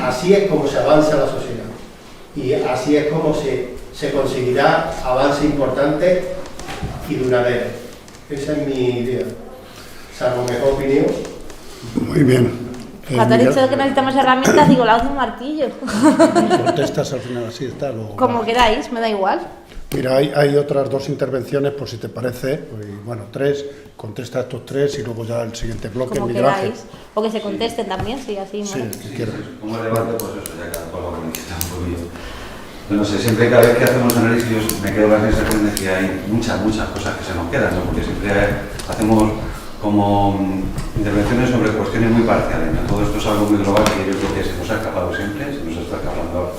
así es como se avanza la sociedad y así es como se conseguirá avance importante y duradero. Esa es mi idea, salvo mejor opinión. Muy bien. Cuando has dicho que necesitamos herramientas, digo, la hoz y un martillo. Contestas al final así, está. Como queráis, me da igual. Mira, hay otras 2 intervenciones, por si te parece, bueno, 3, contesta a estos 3 y luego ya el siguiente bloque. Como queráis, o que se contesten también, sí, así. Sí, si quieres. Como debate, pues eso, ya cada cual lo necesita un poquillo. No sé, siempre cada vez que hacemos análisis me quedo la sensación de que hay muchas cosas que se nos quedan, ¿no? Porque siempre hacemos como intervenciones sobre cuestiones muy parciales, ¿no? Todo esto es algo muy global que yo creo que se nos ha escapado siempre, se nos está escapando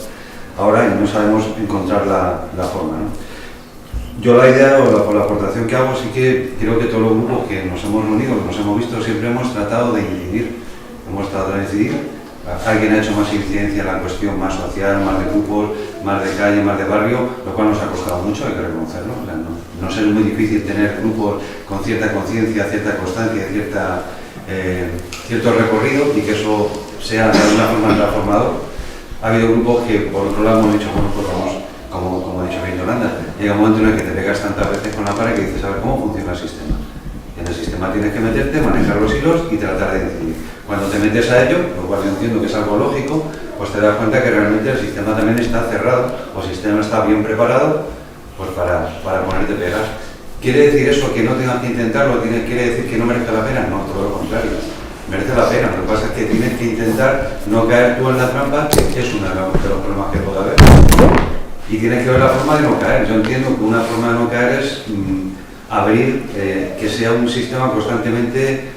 ahora y no sabemos encontrar la forma, ¿no? Yo la idea o la aportación que hago sí que creo que todos los grupos que nos hemos reunido, que nos hemos visto, siempre hemos tratado de incidir alguien ha hecho más incidencia en la cuestión más social, más de grupos, más de calle, más de barrio, lo cual nos ha costado mucho, hay que reconocerlo. O sea, no es muy difícil tener grupos con cierta conciencia, cierta constancia, cierto recorrido y que eso sea de alguna forma transformador. Ha habido grupos que por otro lado hemos dicho, bueno, pues vamos, como ha dicho bien Yolanda, llega un momento en el que te pegas tantas veces con la pared que dices, a ver, ¿cómo funciona el sistema? En el sistema tienes que meterte, manejar los hilos y tratar de decidir. Cuando te metes a ello, lo cual yo entiendo que es algo lógico, pues te das cuenta que realmente el sistema también está cerrado o el sistema está bien preparado pues para ponerte pegas. ¿Quiere decir eso que no tengas que intentarlo? ¿Quiere decir que no merezca la pena? No, todo lo contrario. Merece la pena. Lo que pasa es que tienes que intentar no caer tú en la trampa, que es uno de los problemas que puede haber. Y tienes que ver la forma de no caer. Yo entiendo que una forma de no caer es abrir, que sea un sistema constantemente,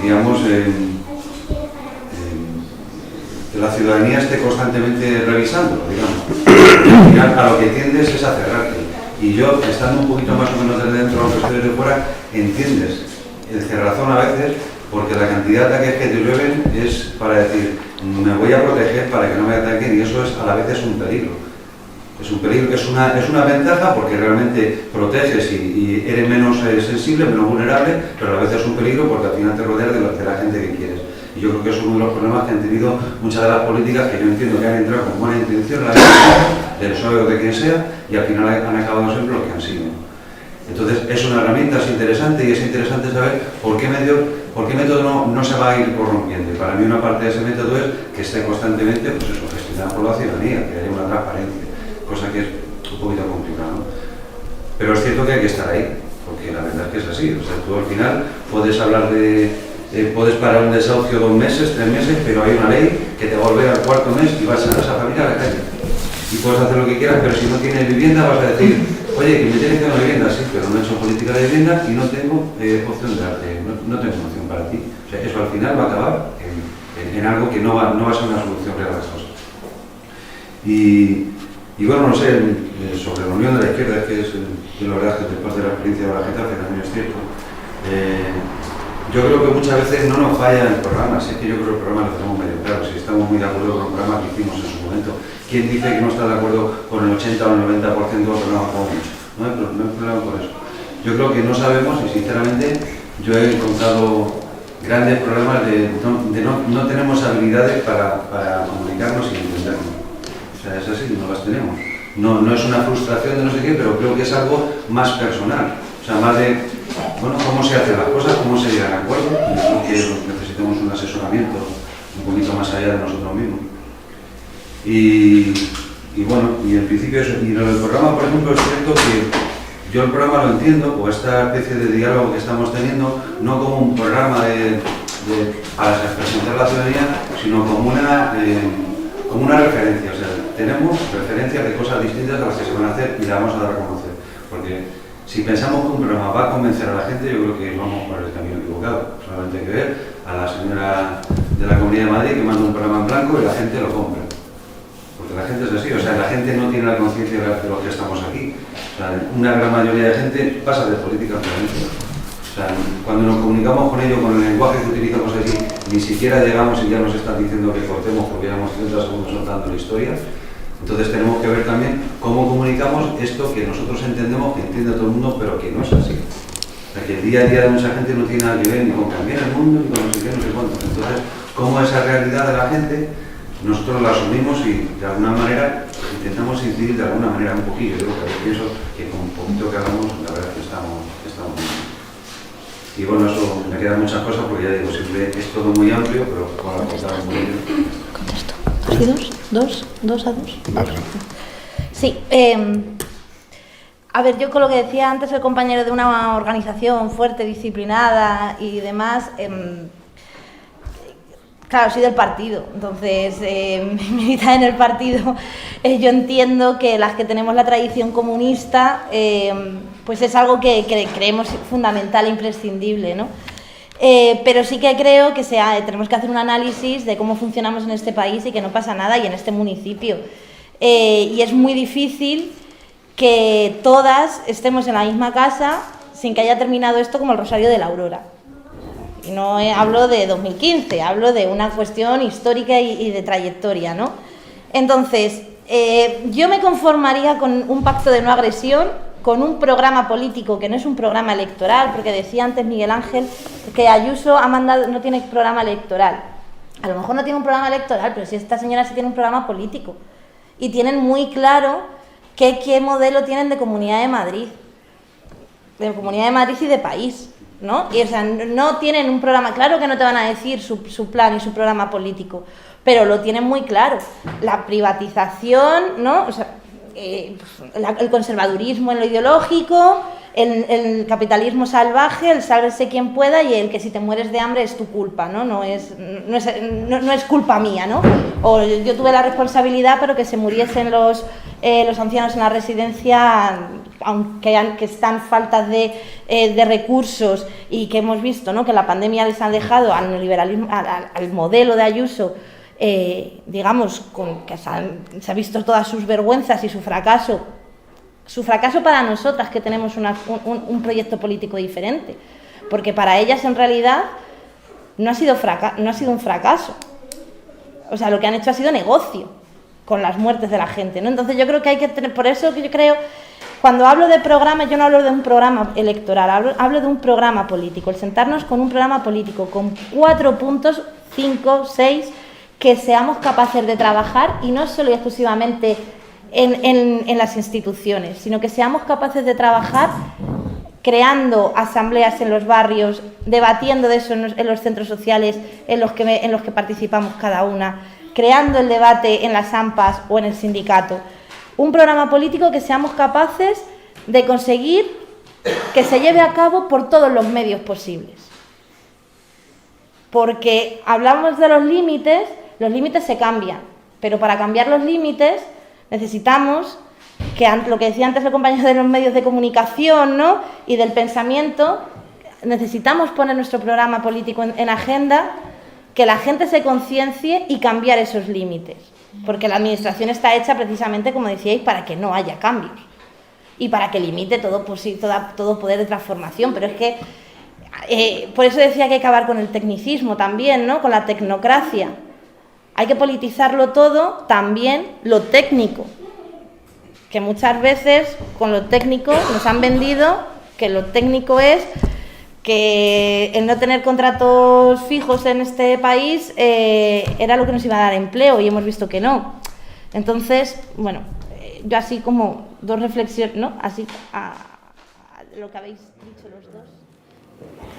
digamos, que la ciudadanía esté constantemente revisándolo, digamos. Al final, a lo que tiendes es a cerrarte. Y yo, estando un poquito más o menos desde dentro, aunque estoy desde fuera, entiendes el cerrazón a veces, porque la cantidad de ataques que te llueven es para decir, me voy a proteger para que no me ataquen, y eso es, a la vez es un peligro. Es un peligro, es una ventaja porque realmente proteges y eres menos sensible, menos vulnerable, pero a la vez es un peligro porque al final te rodeas de la gente que quieres. Y yo creo que es uno de los problemas que han tenido muchas de las políticas que yo entiendo que han entrado con buena intención, del PSOE o de quien sea, y al final han acabado siempre lo que han sido. Entonces es una herramienta, es interesante, y es interesante saber por qué método no se va a ir corrompiendo. Y para mí una parte de ese método es que esté constantemente, pues eso, gestionado por la ciudadanía, que haya una transparencia, cosa que es un poquito complicado, ¿no? Pero es cierto que hay que estar ahí, porque la verdad es que es así. O sea, tú al final puedes hablar puedes parar un desahucio 2 meses, 3 meses, pero hay una ley que te va a volver al 4.º mes y vas a esa familia a la calle. Y puedes hacer lo que quieras, pero si no tienes vivienda vas a decir, oye, que me tienes que dar una vivienda, sí, pero no he hecho política de vivienda y no tengo opción de darte, no tengo opción para ti. O sea, eso al final va a acabar en algo que no va a ser una solución real a las cosas. Y bueno, no sé, sobre la unión de la izquierda, que es la verdad que después de la experiencia de la Getafe también es cierto. Yo creo que muchas veces no nos falla el programa, es que yo creo que el programa lo tenemos medio claro, si estamos muy de acuerdo con el programa que hicimos en su momento. ¿Quién dice que no está de acuerdo con el 80 o el 90% del programa como mucho? No hay problema por eso. Yo creo que no sabemos y sinceramente yo he encontrado grandes problemas de no tenemos habilidades para comunicarnos y entendernos. O sea, es así, no las tenemos. No es una frustración de no sé qué, pero creo que es algo más personal. O sea, más de, bueno, cómo se hacen las cosas, cómo se llegan a acuerdo. Yo creo que necesitamos un asesoramiento un poquito más allá de nosotros mismos. Y bueno, y en principio eso. Y en el programa, por ejemplo, es cierto que yo el programa lo entiendo, o esta especie de diálogo que estamos teniendo, no como un programa para presentar a la ciudadanía, sino como una referencia. O sea, tenemos referencias de cosas distintas a las que se van a hacer y las vamos a dar a conocer. Porque si pensamos que un programa va a convencer a la gente, yo creo que vamos por el camino equivocado. Solamente hay que ver a la señora de la Comunidad de Madrid que manda un programa en blanco y la gente lo compra. Porque la gente es así, o sea, la gente no tiene la conciencia de los que estamos aquí. O sea, una gran mayoría de gente pasa de política puramente. O sea, cuando nos comunicamos con ellos, con el lenguaje que utilizamos aquí, ni siquiera llegamos y ya nos están diciendo que cortemos porque llevamos 30 segundos soltando la historia. Entonces tenemos que ver también cómo comunicamos esto que nosotros entendemos, que entiende todo el mundo, pero que no es así. O sea, que el día a día de mucha gente no tiene nada que ver ni con cambiar el mundo, ni con no sé qué, no sé cuánto. Entonces, cómo esa realidad de la gente nosotros la asumimos y de alguna manera intentamos incidir de alguna manera un poquillo. Yo pienso que con un poquito que hagamos, la verdad es que estamos bien. Y bueno, eso me quedan muchas cosas porque ya digo, siempre es todo muy amplio, pero para contar muy bien. Contesto. ¿2 y 2? ¿2 a 2? Vale. Sí. A ver, yo con lo que decía antes el compañero de una organización fuerte, disciplinada y demás, claro, soy del partido, entonces militar en el partido, yo entiendo que las que tenemos la tradición comunista, pues es algo que creemos fundamental e imprescindible, ¿no? Pero sí que creo que tenemos que hacer un análisis de cómo funcionamos en este país y que no pasa nada y en este municipio. Y es muy difícil que todas estemos en la misma casa sin que haya terminado esto como el Rosario de la Aurora. Y no hablo de 2015, hablo de una cuestión histórica y de trayectoria, ¿no? Entonces, yo me conformaría con un pacto de no agresión, con un programa político que no es un programa electoral, porque decía antes Miguel Ángel que Ayuso no tiene programa electoral. A lo mejor no tiene un programa electoral, pero si esta señora sí tiene un programa político. Y tienen muy claro qué modelo tienen de Comunidad de Madrid. De Comunidad de Madrid y de país, ¿no? Y, o sea, no tienen un programa, claro que no te van a decir su plan y su programa político, pero lo tienen muy claro. La privatización, ¿no? O sea, el conservadurismo en lo ideológico, el capitalismo salvaje, el sálvese quien pueda y el que si te mueres de hambre es tu culpa, ¿no? No es culpa mía, ¿no? O yo tuve la responsabilidad, pero que se muriesen los ancianos en la residencia, aunque están faltas de recursos, y que hemos visto, ¿no?, que la pandemia les han dejado al neoliberalismo, al modelo de Ayuso, digamos, que se ha visto todas sus vergüenzas y su fracaso para nosotras que tenemos un proyecto político diferente, porque para ellas en realidad no ha sido un fracaso. O sea, lo que han hecho ha sido negocio con las muertes de la gente, ¿no? Entonces yo creo que hay que tener, por eso que yo creo, cuando hablo de programa, yo no hablo de un programa electoral, hablo de un programa político, el sentarnos con un programa político con 4 puntos, 5, 6, que seamos capaces de trabajar, y no solo y exclusivamente en las instituciones, sino que seamos capaces de trabajar creando asambleas en los barrios, debatiendo de eso en los centros sociales en los que participamos cada una, creando el debate en las AMPAs o en el sindicato. Un programa político que seamos capaces de conseguir que se lleve a cabo por todos los medios posibles. Porque hablamos de los límites se cambian, pero para cambiar los límites necesitamos que, lo que decía antes el compañero de los medios de comunicación, ¿no?, y del pensamiento, necesitamos poner nuestro programa político en agenda, que la gente se conciencie y cambiar esos límites, porque la administración está hecha precisamente, como decíais, para que no haya cambios y para que limite todo poder de transformación. Pero es que por eso decía que hay que acabar con el tecnicismo también, ¿no?, con la tecnocracia. Hay que politizarlo todo, también lo técnico, que muchas veces con lo técnico nos han vendido que lo técnico es que el no tener contratos fijos en este país era lo que nos iba a dar empleo, y hemos visto que no. Entonces, bueno, yo así como 2 reflexiones, ¿no?, así a lo que habéis dicho los dos.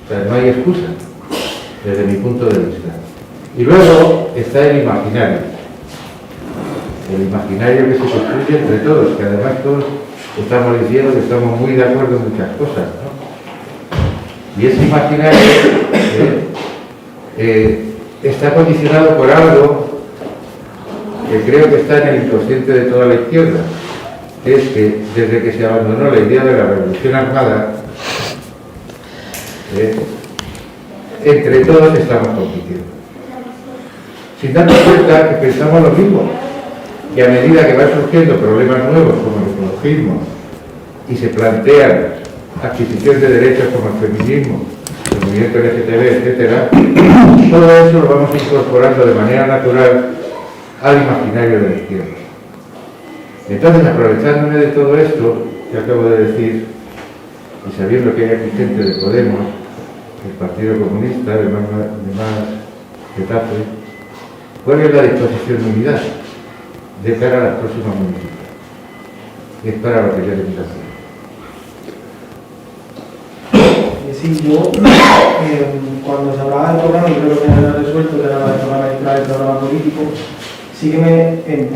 O sea, no hay excusa, desde mi punto de vista. Y luego está el imaginario que se construye entre todos, que además todos estamos diciendo que estamos muy de acuerdo en muchas cosas, ¿no? Y ese imaginario está condicionado por algo que creo que está en el inconsciente de toda la izquierda, que es que desde que se abandonó la idea de la revolución armada, entre todos estamos compitiendo, sin darnos cuenta que pensamos lo mismo, y a medida que van surgiendo problemas nuevos como el ecologismo y se plantean adquisición de derechos como el feminismo, el movimiento LGTB, etcétera, todo eso lo vamos incorporando de manera natural al imaginario de la izquierda. Entonces, aprovechándome de todo esto que acabo de decir, y sabiendo que hay aquí gente de Podemos, del Partido Comunista, de más Getafe, ¿cuál es la disposición de unidad de cara a las próximas municipales? Es para lo que ya les hacer. Sí, yo, cuando se hablaba del programa, y creo que me lo resuelto, que era el programa electoral, el programa político, sí que me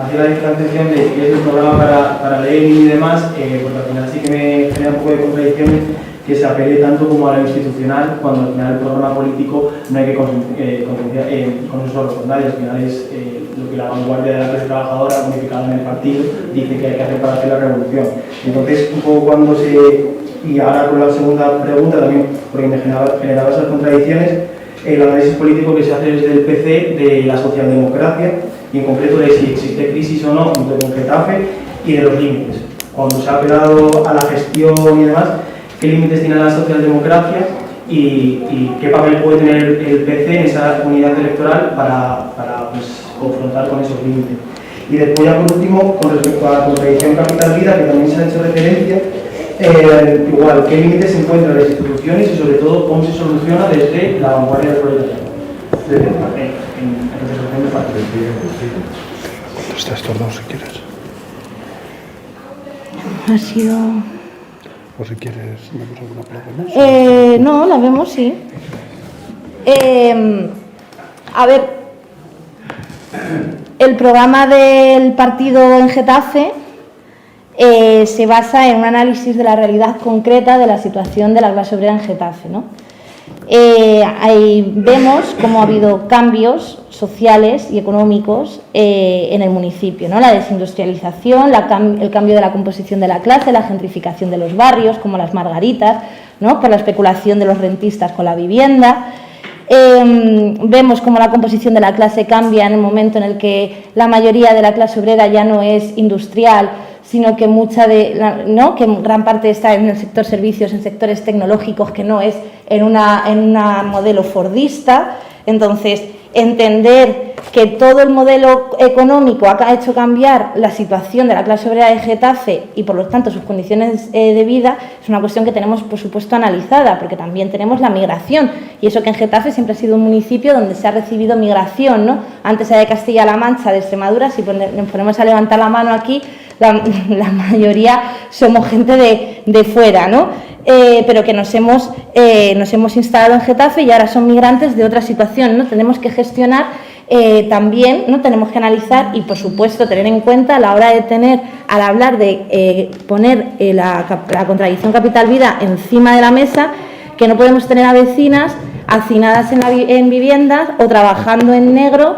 hacía la diferenciación de que es el programa para leer y demás, porque al final sí que me genera un poco de contradicciones que se apele tanto como a lo institucional, cuando al final el programa político no hay que consensuarlo con nadie, al final es lo que la vanguardia de la clase trabajadora, unificada en el partido, dice que hay que hacer para hacer la revolución. Entonces, un poco cuando y ahora con la segunda pregunta también, porque me generaba esas contradicciones, el análisis político que se hace desde el PC de la socialdemocracia, y en concreto de si existe crisis o no, junto con Getafe, y de los límites. Cuando se ha apelado a la gestión y demás, ¿qué límites tiene la socialdemocracia y qué papel puede tener el PC en esa unidad electoral para pues, confrontar con esos límites. Y después ya por último, con respecto a la contradicción capital-vida, que también se ha hecho referencia, igual, ¿qué límites se encuentran en las instituciones y sobre todo cómo se soluciona desde la vanguardia del proletariado? En representación de partidos. Estos dos, si quieres. Ha sido... O si quieres, ¿vemos alguna plaza más? No, la vemos, sí. A ver, el programa del partido en Getafe se basa en un análisis de la realidad concreta de la situación de la clase obrera en Getafe, ¿no? Ahí vemos cómo ha habido cambios sociales y económicos en el municipio, ¿no? La desindustrialización, el cambio de la composición de la clase, la gentrificación de los barrios, como las Margaritas, ¿no? Por la especulación de los rentistas con la vivienda. Vemos cómo la composición de la clase cambia en el momento en el que la mayoría de la clase obrera ya no es industrial, sino que que gran parte está en el sector servicios, en sectores tecnológicos, que no es en una modelo fordista. Entonces, entender que todo el modelo económico ha hecho cambiar la situación de la clase obrera de Getafe y, por lo tanto, sus condiciones de vida, es una cuestión que tenemos, por supuesto, analizada, porque también tenemos la migración, y eso que en Getafe siempre ha sido un municipio donde se ha recibido migración, ¿no? Antes era de Castilla-La Mancha, de Extremadura. Si nos ponemos a levantar la mano aquí, la mayoría somos gente de fuera, ¿no? Pero que nos hemos instalado en Getafe y ahora son migrantes de otra situación, ¿no? Tenemos que gestionar también, ¿no? Tenemos que analizar y, por supuesto, tener en cuenta a la hora de al hablar de poner la contradicción capital-vida encima de la mesa, que no podemos tener a vecinas hacinadas en viviendas o trabajando en negro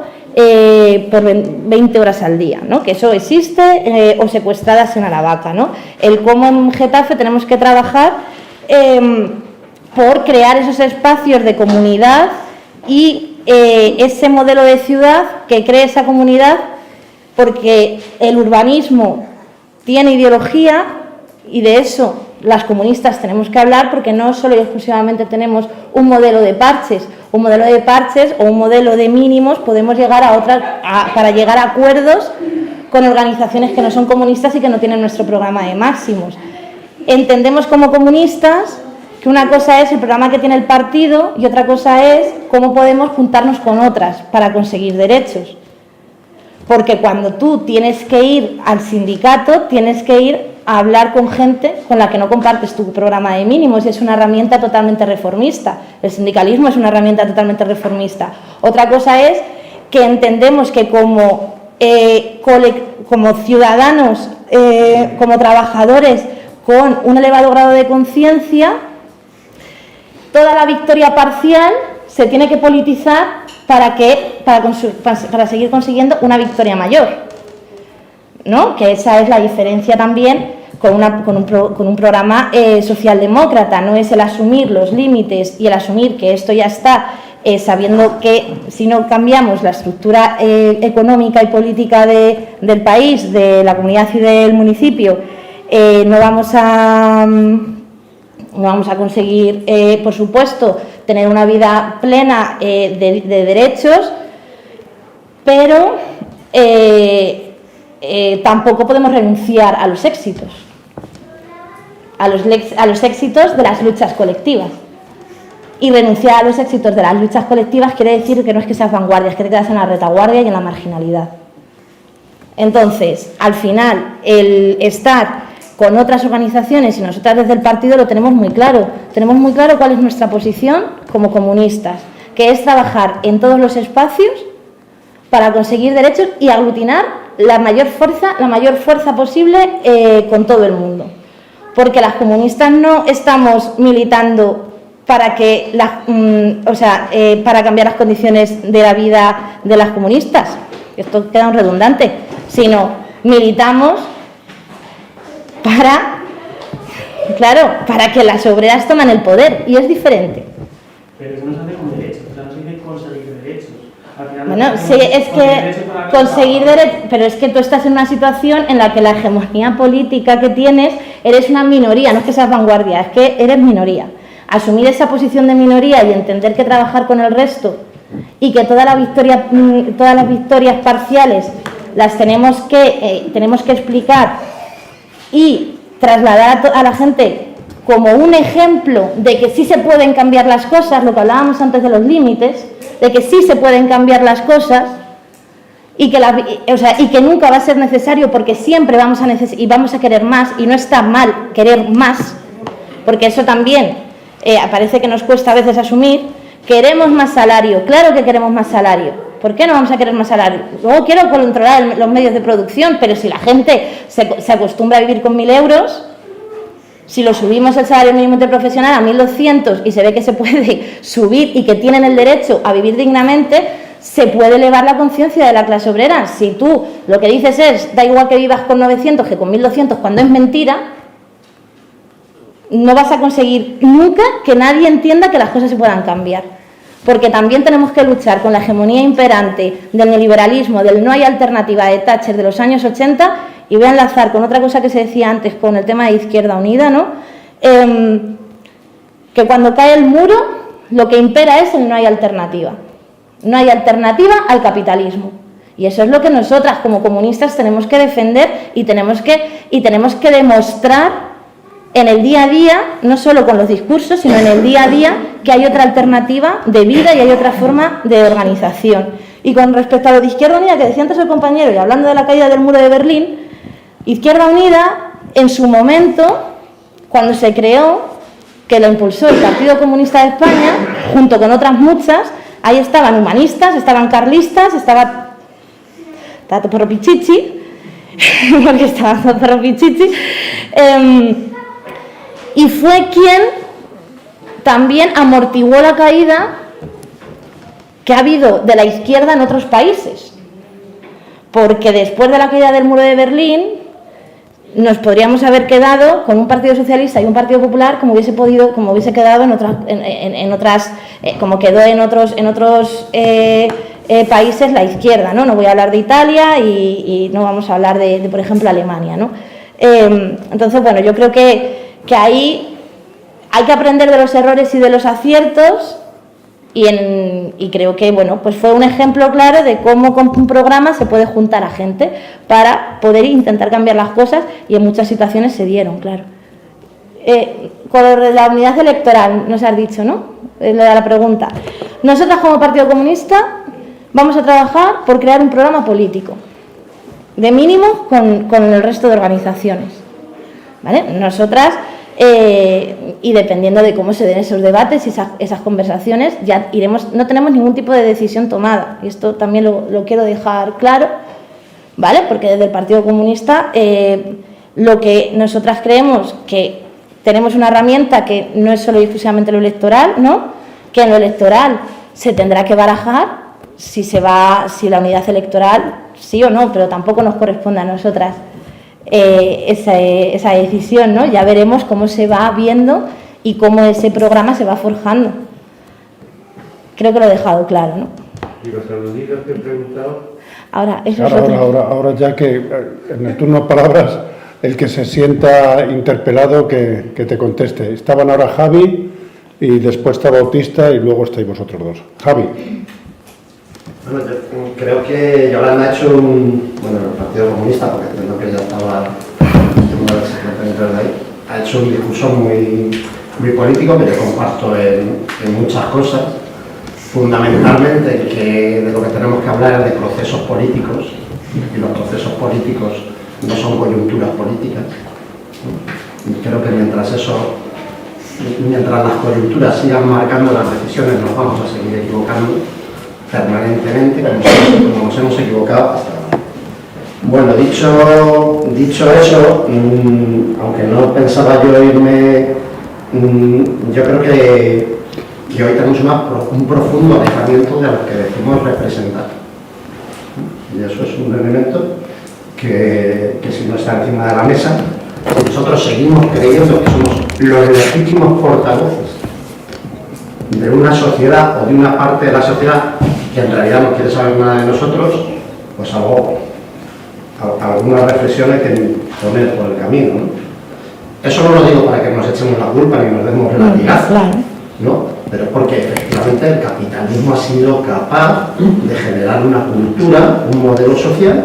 por 20 horas al día, ¿no? Que eso existe, o secuestradas en Aravaca, ¿no? El cómo en Getafe tenemos que trabajar por crear esos espacios de comunidad y ese modelo de ciudad que cree esa comunidad, porque el urbanismo tiene ideología y de eso las comunistas tenemos que hablar, porque no solo y exclusivamente tenemos un modelo de parches o un modelo de mínimos, podemos llegar para llegar a acuerdos con organizaciones que no son comunistas y que no tienen nuestro programa de máximos. Entendemos como comunistas que una cosa es el programa que tiene el partido y otra cosa es cómo podemos juntarnos con otras para conseguir derechos. Porque cuando tú tienes que ir al sindicato, tienes que ir a hablar con gente con la que no compartes tu programa de mínimos, y es una herramienta totalmente reformista. El sindicalismo es una herramienta totalmente reformista. Otra cosa es que entendemos que como ciudadanos, como trabajadores con un elevado grado de conciencia, toda la victoria parcial se tiene que politizar para seguir consiguiendo una victoria mayor, ¿no? Que esa es la diferencia también con un programa socialdemócrata. No es el asumir los límites y el asumir que esto ya está, sabiendo que si no cambiamos la estructura económica y política del país, de la comunidad y del municipio, no vamos a conseguir, por supuesto, tener una vida plena de derechos, pero tampoco podemos renunciar a los éxitos, a los éxitos de las luchas colectivas. Y renunciar a los éxitos de las luchas colectivas quiere decir que no es que seas vanguardia, es que te quedas en la retaguardia y en la marginalidad. Entonces, al final, el estar con otras organizaciones y nosotras desde el partido lo tenemos muy claro. Tenemos muy claro cuál es nuestra posición como comunistas, que es trabajar en todos los espacios para conseguir derechos y aglutinar la mayor fuerza posible con todo el mundo. Porque las comunistas no estamos militando para para cambiar las condiciones de la vida de las comunistas. Esto queda un redundante, sino militamos para que las obreras tomen el poder, y es diferente. Pero eso no se hace con derechos, o sea, no se dice conseguir derechos. Bueno, sí, es que conseguir derechos, pero es que tú estás en una situación en la que la hegemonía política que tienes, eres una minoría, no es que seas vanguardia, es que eres minoría. asumir esa posición de minoría y entender que trabajar con el resto y que todas las victorias parciales las tenemos que explicar y trasladar a la gente como un ejemplo de que sí se pueden cambiar las cosas, lo que hablábamos antes de los límites, de que sí se pueden cambiar las cosas y que nunca va a ser necesario, porque siempre vamos a querer más, y no está mal querer más, porque eso también parece que nos cuesta a veces asumir. Queremos más salario, claro que queremos más salario. ¿Por qué no vamos a querer más salario? Luego quiero controlar los medios de producción, pero si la gente se acostumbra a vivir con 1.000 euros, si lo subimos el salario mínimo interprofesional a 1.200 y se ve que se puede subir y que tienen el derecho a vivir dignamente, se puede elevar la conciencia de la clase obrera. Si tú lo que dices es, da igual que vivas con 900 que con 1.200, cuando es mentira, no vas a conseguir nunca que nadie entienda que las cosas se puedan cambiar. Porque también tenemos que luchar con la hegemonía imperante del neoliberalismo, del no hay alternativa de Thatcher de los años 80, y voy a enlazar con otra cosa que se decía antes con el tema de Izquierda Unida, ¿no? Que cuando cae el muro, lo que impera es el no hay alternativa. No hay alternativa al capitalismo. Y eso es lo que nosotras como comunistas tenemos que defender y tenemos que demostrar en el día a día, no solo con los discursos, sino en el día a día, que hay otra alternativa de vida y hay otra forma de organización. Y con respecto a lo de Izquierda Unida, que decía antes el compañero, y hablando de la caída del muro de Berlín, Izquierda Unida, en su momento, cuando se creó, que lo impulsó el Partido Comunista de España, junto con otras muchas, ahí estaban humanistas, estaban carlistas, estaba Tato Perro Pichichi, porque estaba Tato Perro Pichichi, y fue quien también amortiguó la caída que ha habido de la izquierda en otros países. Porque después de la caída del muro de Berlín, nos podríamos haber quedado con un Partido Socialista y un Partido Popular como hubiese quedado como quedó en otros países la izquierda, ¿no? No voy a hablar de Italia y no vamos a hablar de por ejemplo, Alemania, ¿no? Entonces, bueno, yo creo que ahí hay que aprender de los errores y de los aciertos y creo que, bueno, pues fue un ejemplo claro de cómo con un programa se puede juntar a gente para poder intentar cambiar las cosas, y en muchas situaciones se dieron, claro. Con la unidad electoral, nos has dicho, ¿no? Lo de la pregunta. Nosotras como Partido Comunista vamos a trabajar por crear un programa político, de mínimo con el resto de organizaciones, ¿vale? Nosotras, y dependiendo de cómo se den esos debates y esas conversaciones, ya iremos, no tenemos ningún tipo de decisión tomada, y esto también lo quiero dejar claro, ¿vale? Porque desde el Partido Comunista lo que nosotras creemos que tenemos una herramienta que no es solo y exclusivamente lo electoral, ¿no? Que en lo electoral se tendrá que barajar si la unidad electoral sí o no, pero tampoco nos corresponde a nosotras esa decisión, ¿no? Ya veremos cómo se va viendo y cómo ese programa se va forjando. Creo que lo he dejado claro, ¿no? ¿Y los aludidos que he preguntado? Ahora ya que en el turno de palabras, el que se sienta interpelado que te conteste. Estaban ahora Javi y después está Bautista y luego estáis vosotros dos. Javi. Bueno, yo creo que Yolanda ha hecho el Partido Comunista, porque entiendo que ya estaba ahí, ha hecho un discurso muy político que yo comparto en muchas cosas, fundamentalmente que de lo que tenemos que hablar es de procesos políticos, y los procesos políticos no son coyunturas políticas. Y creo que mientras las coyunturas sigan marcando las decisiones, nos vamos a seguir equivocando permanentemente, como nos hemos equivocado hasta ahora. Bueno, dicho eso, aunque no pensaba yo irme, yo creo que hoy tenemos un profundo alejamiento de lo que decimos representar. Y eso es un elemento que si no está encima de la mesa, nosotros seguimos creyendo que somos los legítimos portavoces de una sociedad o de una parte de la sociedad que en realidad no quiere saber nada de nosotros, pues algunas reflexiones que poner por el camino, ¿no? Eso no lo digo para que nos echemos la culpa ni nos demos latigazos, ¿no? Pero porque efectivamente el capitalismo ha sido capaz de generar una cultura, un modelo social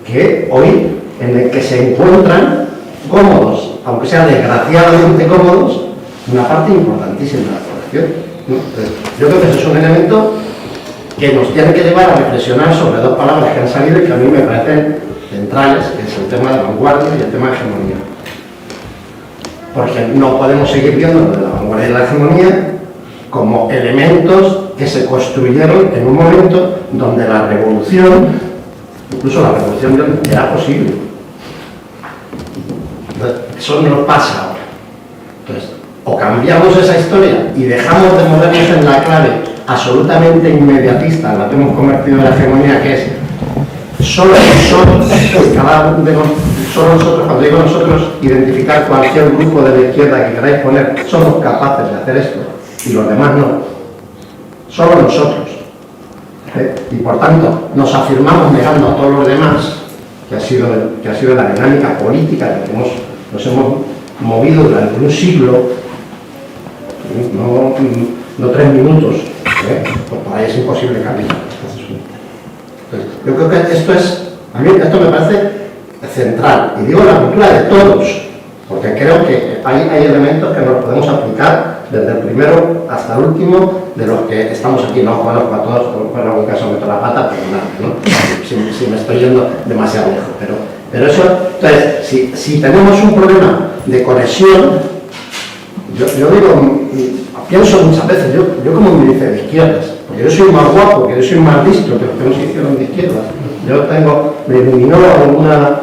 que hoy, en el que se encuentran cómodos, aunque sea desgraciadamente cómodos, una parte importantísima de la población, ¿no? Entonces, yo creo que ese es un elemento que nos tiene que llevar a reflexionar sobre dos palabras que han salido y que a mí me parecen centrales, que es el tema de vanguardia y el tema de hegemonía. Porque no podemos seguir viendo lo de la vanguardia y la hegemonía como elementos que se construyeron en un momento donde la revolución, incluso la revolución era posible. Entonces, eso no pasa ahora. Entonces, o cambiamos esa historia y dejamos de movernos en la clave absolutamente inmediatista en la que hemos convertido en la hegemonía, que es solo nosotros, cuando digo nosotros, identificar cualquier grupo de la izquierda que queráis poner, somos capaces de hacer esto y los demás no, solo nosotros, y por tanto nos afirmamos negando a todos los demás, que ha sido la dinámica política en la que nos hemos movido durante un siglo, no 3 minutos, pues por ahí es imposible cambiar. Entonces, yo creo que a mí esto me parece central, y digo la cultura de todos, porque creo que hay elementos que nos podemos aplicar desde el primero hasta el último de los que estamos aquí. No conozco a todos, en algún caso meto la pata, pero nada, ¿no? si me estoy yendo demasiado lejos, pero eso, entonces, si tenemos un problema de conexión, yo digo, pienso muchas veces, yo como me dice de izquierdas, porque yo soy más guapo, porque yo soy más listo que los que nos hicieron de izquierdas. Me iluminó alguna...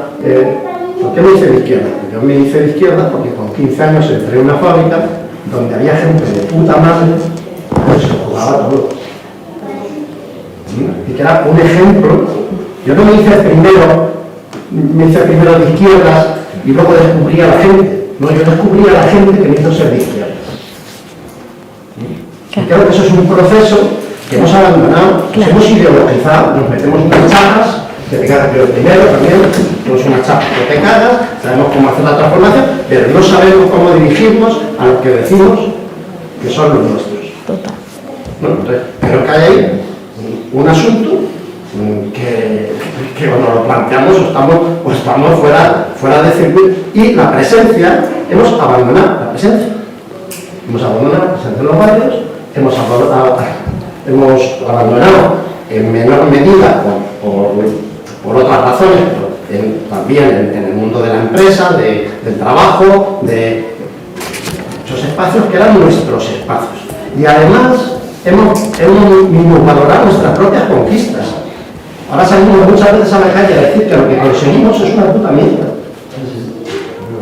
¿Por qué me hice de izquierda? Yo me hice de izquierda porque con 15 años entré en una fábrica donde había gente de puta madre que se jugaba todo. Y que era un ejemplo. Yo no me hice primero de izquierdas y luego descubrí a la gente. No, yo descubrí a la gente que me hizo ser de izquierdas. Y creo que eso es un proceso que hemos abandonado, nos hemos ideologizado, nos metemos unas chapas, que te cagas yo primero también, tenemos unas chapas que te cagas, sabemos cómo hacer la transformación, pero no sabemos cómo dirigirnos a los que decimos que son los nuestros. Total. Bueno, entonces, creo que hay ahí un asunto que cuando lo planteamos o estamos fuera de circuito, y la presencia, hemos abandonado la presencia. Hemos abandonado la presencia en los barrios, hemos abandonado en menor medida por otras razones, también en el mundo de la empresa, del trabajo, de muchos espacios que eran nuestros espacios. Y además hemos minusvalorado nuestras propias conquistas. Ahora salimos muchas veces a la calle a decir que lo que conseguimos es una puta mierda.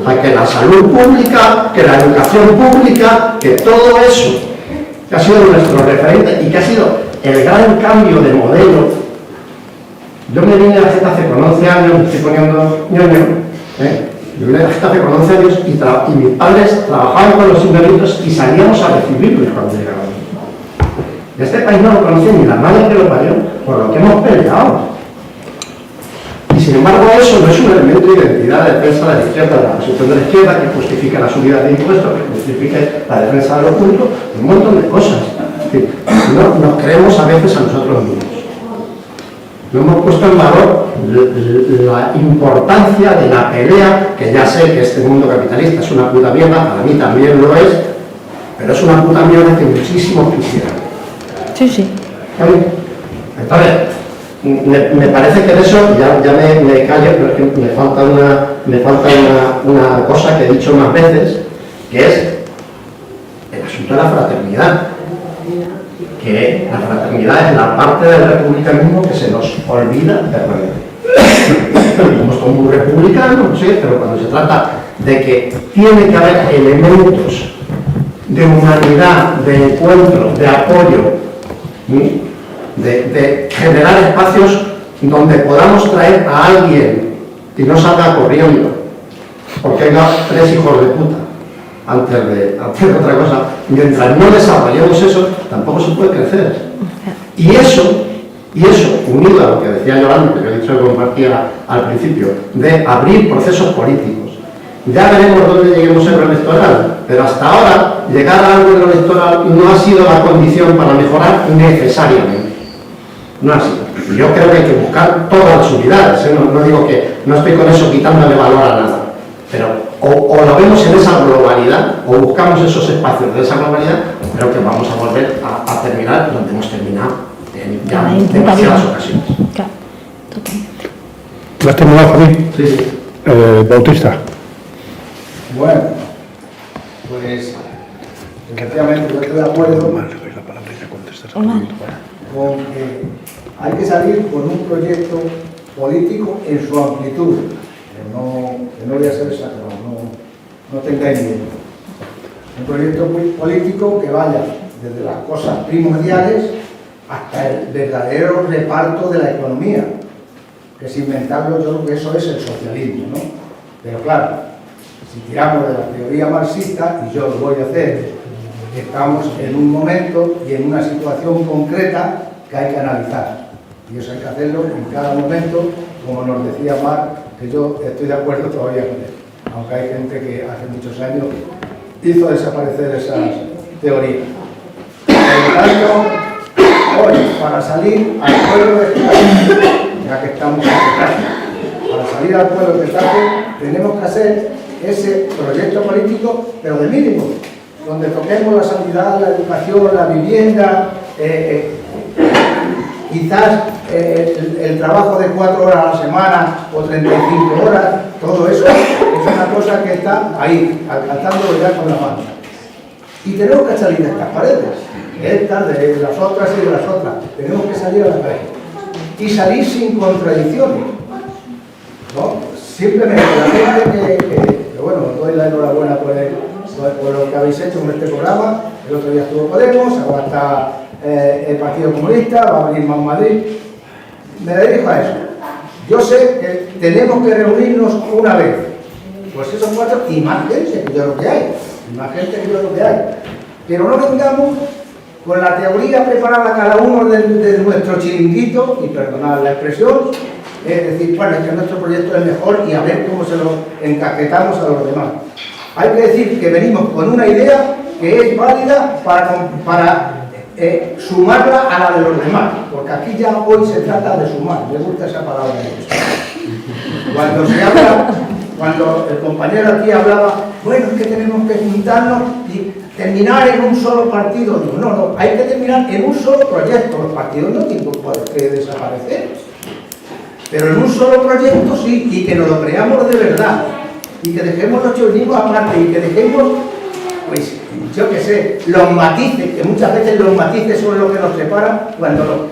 O sea, que la salud pública, que la educación pública, que todo eso que ha sido nuestro referente y que ha sido el gran cambio de modelo. Yo me vine a Getafe con 11 años, me estoy poniendo ñoño, yo vine a Getafe con 11 años y mis padres trabajaban con los indelitos y salíamos a recibirlos cuando llegaban. Este país no lo conocía ni la madre que lo parió, por lo que hemos peleado. Y sin embargo eso no es un elemento de identidad de defensa de la izquierda, de la posición de la izquierda, que justifique la subida de impuestos, que justifique la defensa de lo público, un montón de cosas. No nos creemos a veces a nosotros mismos. No hemos puesto en valor la importancia de la pelea, que ya sé que este mundo capitalista es una puta mierda, para mí también lo es, pero es una puta mierda que muchísimos quisieran. Sí, sí. Entonces, me parece que en eso ya me callo, pero es que me falta una cosa que he dicho más veces, que es el asunto de la fraternidad. Que la fraternidad es la parte del republicanismo que se nos olvida permanentemente. Somos todos muy republicanos, no sé, pero cuando se trata de que tiene que haber elementos de humanidad, de encuentro, de apoyo, de generar espacios donde podamos traer a alguien y no salga corriendo porque haya 3 hijos de puta antes de otra cosa. Mientras no desarrollemos eso, tampoco se puede crecer. Y eso, unido a lo que decía Yolanda, que he dicho que compartía al principio, de abrir procesos políticos Ya veremos dónde lleguemos en lo electoral, pero hasta ahora llegar a algo en lo electoral no ha sido la condición para mejorar necesariamente. No ha sido. Yo creo que hay que buscar todas las unidades, ¿eh? No digo que, no estoy con eso quitándole valor a nada, pero o lo vemos en esa globalidad, o buscamos esos espacios de esa globalidad, creo que vamos a volver a terminar donde hemos terminado en ya demasiadas ocasiones. Claro, totalmente. ¿Lo has terminado, Javi? Sí, sí. Bautista. Bueno, pues efectivamente yo estoy de acuerdo con que hay que salir con un proyecto político en su amplitud, que no voy a ser exagerado, no tengáis miedo. Un proyecto político que vaya desde las cosas primordiales hasta el verdadero reparto de la economía, que es inventarlo, yo creo que eso es el socialismo, ¿no? Pero claro, si tiramos de la teoría marxista, y yo lo voy a hacer, estamos en un momento y en una situación concreta que hay que analizar. Y eso hay que hacerlo en cada momento, como nos decía Marx, que yo estoy de acuerdo todavía con él, aunque hay gente que hace muchos años hizo desaparecer esas teorías. Por lo tanto, hoy, para salir al pueblo de Getafe, ya que estamos en Getafe, para salir al pueblo de Getafe tenemos que hacer ese proyecto político, pero de mínimo, donde toquemos la sanidad, la educación, la vivienda, quizás el trabajo de 4 horas a la semana o 35 horas, todo eso es una cosa que está ahí, alcanzándolo ya con la mano. Y tenemos que salir de estas paredes, estas, de las otras y de las otras. Tenemos que salir a la calle. Y salir sin contradicciones, ¿no? Simplemente la gente que bueno, os doy la enhorabuena por lo que habéis hecho con este programa. El otro día estuvo Podemos, ahora está el Partido Comunista, va a venir Más Madrid. Me dirijo a eso. Yo sé que tenemos que reunirnos una vez, pues esos 4 y más gente, que yo lo que hay, y más gente que yo lo que hay. Pero no vengamos con la teoría preparada cada uno de nuestro chiringuito, y perdonad la expresión, es decir, bueno, es que nuestro proyecto es mejor y a ver cómo se lo encaquetamos a los demás. Hay que decir que venimos con una idea que es válida para sumarla a la de los demás, porque aquí ya hoy se trata de sumar, me gusta esa palabra. Cuando el compañero aquí hablaba, bueno, es que tenemos que juntarnos y terminar en un solo partido. Digo, no, hay que terminar en un solo proyecto. Los partidos no tienen por qué desaparecer, pero en un solo proyecto sí, y que nos lo creamos de verdad, y que dejemos los chorrillos aparte, y que dejemos, pues, yo qué sé, los matices, que muchas veces los matices son lo que nos separan.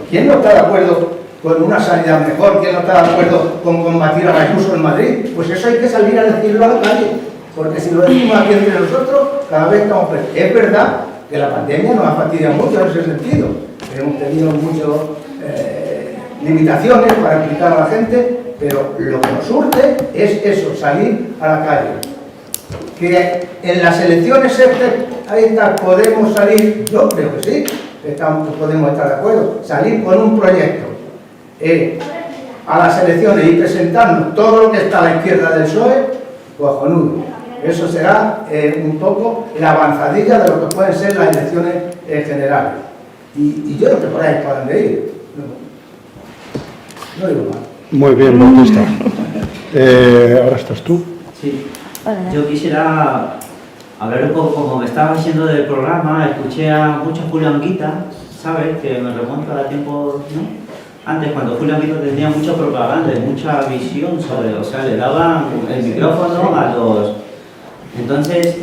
¿Quién no está de acuerdo con una sanidad mejor? ¿Quién no está de acuerdo con combatir a Ayuso en Madrid? Pues eso hay que salir a decirlo a la calle, porque si lo decimos aquí entre nosotros, cada vez estamos peor. Es verdad que la pandemia nos ha fastidiado mucho en ese sentido. Hemos tenido muchas limitaciones para explicar a la gente, pero lo que nos urge es eso, salir a la calle. Que en las elecciones estas podemos salir, yo creo que sí, podemos estar de acuerdo, salir con un proyecto a las elecciones y presentarnos todo lo que está a la izquierda del PSOE, cojonudo. Eso será un poco la avanzadilla de lo que pueden ser las elecciones generales. Y yo creo que por ahí pueden de ir. No digo más. Muy bien, Bautista. Ahora estás tú. Sí. Yo quisiera hablar un poco, como me estaba diciendo del programa, escuché a mucho Julio Anguita, ¿sabes? Que me remonta a tiempo, ¿no? Antes, cuando Julio Anguita tenía mucha propaganda y mucha visión sobre, o sea, le daban el micrófono a los... Entonces,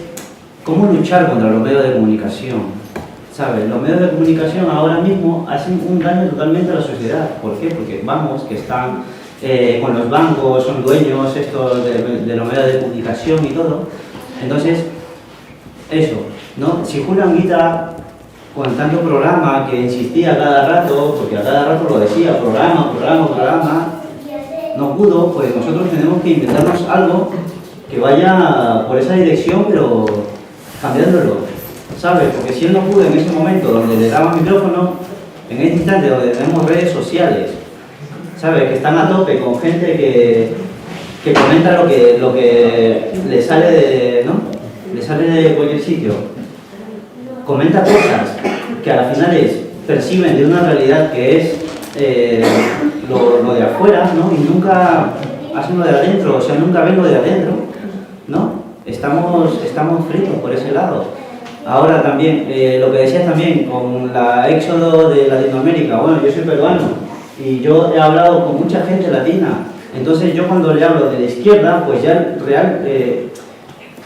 ¿cómo luchar contra los medios de comunicación? ¿Sabes? Los medios de comunicación ahora mismo hacen un daño totalmente a la sociedad. ¿Por qué? Porque vamos, que están con los bancos, son dueños estos de los medios de comunicación y todo. Entonces, eso, ¿no? Si Julio Anguita, con tanto programa que insistía cada rato, porque a cada rato lo decía, programa, no pudo, pues nosotros tenemos que inventarnos algo que vaya por esa dirección, pero cambiándolo, ¿sabes? Porque si él no pudo en ese momento donde le daba micrófono, en este instante donde tenemos redes sociales, ¿sabes? Que están a tope con gente que comenta lo que le sale de, ¿no? Le sale de cualquier sitio. Comenta cosas que a las finales perciben de una realidad que es lo de afuera, ¿no? Y nunca hacen lo de adentro, o sea, nunca ven lo de adentro, ¿no? Estamos fritos por ese lado. Ahora también, lo que decías también, con la éxodo de Latinoamérica, bueno, yo soy peruano y yo he hablado con mucha gente latina, entonces yo cuando le hablo de la izquierda, pues ya real,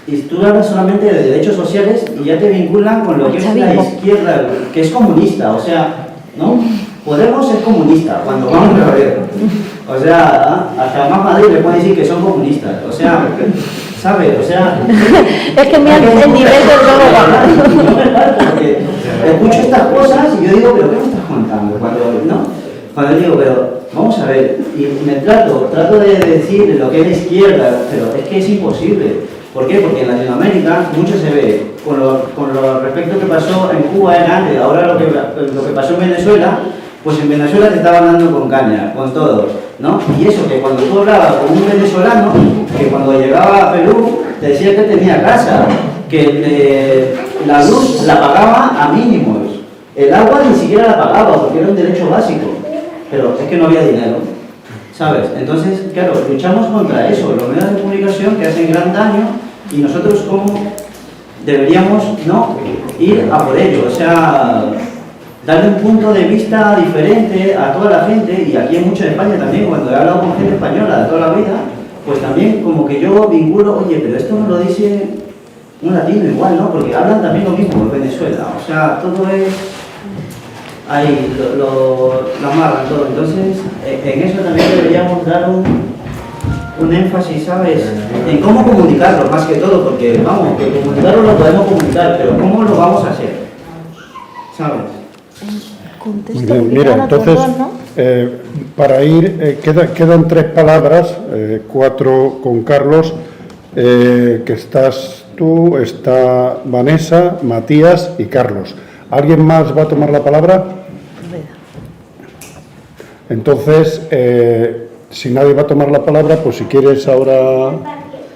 y tú hablas solamente de derechos sociales y ya te vinculan con lo que es la izquierda, que es comunista, o sea, ¿no? Podemos ser comunistas cuando vamos a ver, o sea, hasta más Madrid le pueden decir que son comunistas, o sea, ¿sabes? O sea... es que mira el nivel del todo. No me falta, porque escucho estas cosas y yo digo, ¿pero qué me estás contando? Cuando digo, pero vamos a ver, y me trato de decir lo que es la izquierda, pero es que es imposible. ¿Por qué? Porque en Latinoamérica mucho se ve, con lo respecto que pasó en Cuba era antes, ahora lo que pasó en Venezuela, pues en Venezuela te estaban dando con caña, con todos, ¿no? Y eso que cuando tú hablabas con un venezolano, que cuando llegaba a Perú te decía que tenía casa, que la luz la pagaba a mínimos, el agua ni siquiera la pagaba porque era un derecho básico, pero es que no había dinero, ¿sabes? Entonces, claro, luchamos contra eso, los medios de comunicación que hacen gran daño y nosotros como deberíamos, ¿no?, ir a por ello, o sea, darle un punto de vista diferente a toda la gente, y aquí hay mucho en España también, cuando he hablado con gente española de toda la vida, pues también como que yo vinculo, oye, pero esto no lo dice un latino igual, ¿no? Porque hablan también lo mismo en Venezuela, o sea, todo es... ahí, lo amarran todo, entonces en eso también deberíamos dar un énfasis, ¿sabes? En cómo comunicarlo, más que todo, porque vamos, que comunicarlo lo podemos comunicar, pero ¿cómo lo vamos a hacer? ¿Sabes? Mira, entonces, para ir, quedan 3 palabras, 4 con Carlos, que estás tú, está Vanessa, Matías y Carlos. ¿Alguien más va a tomar la palabra? Entonces, si nadie va a tomar la palabra, pues si quieres ahora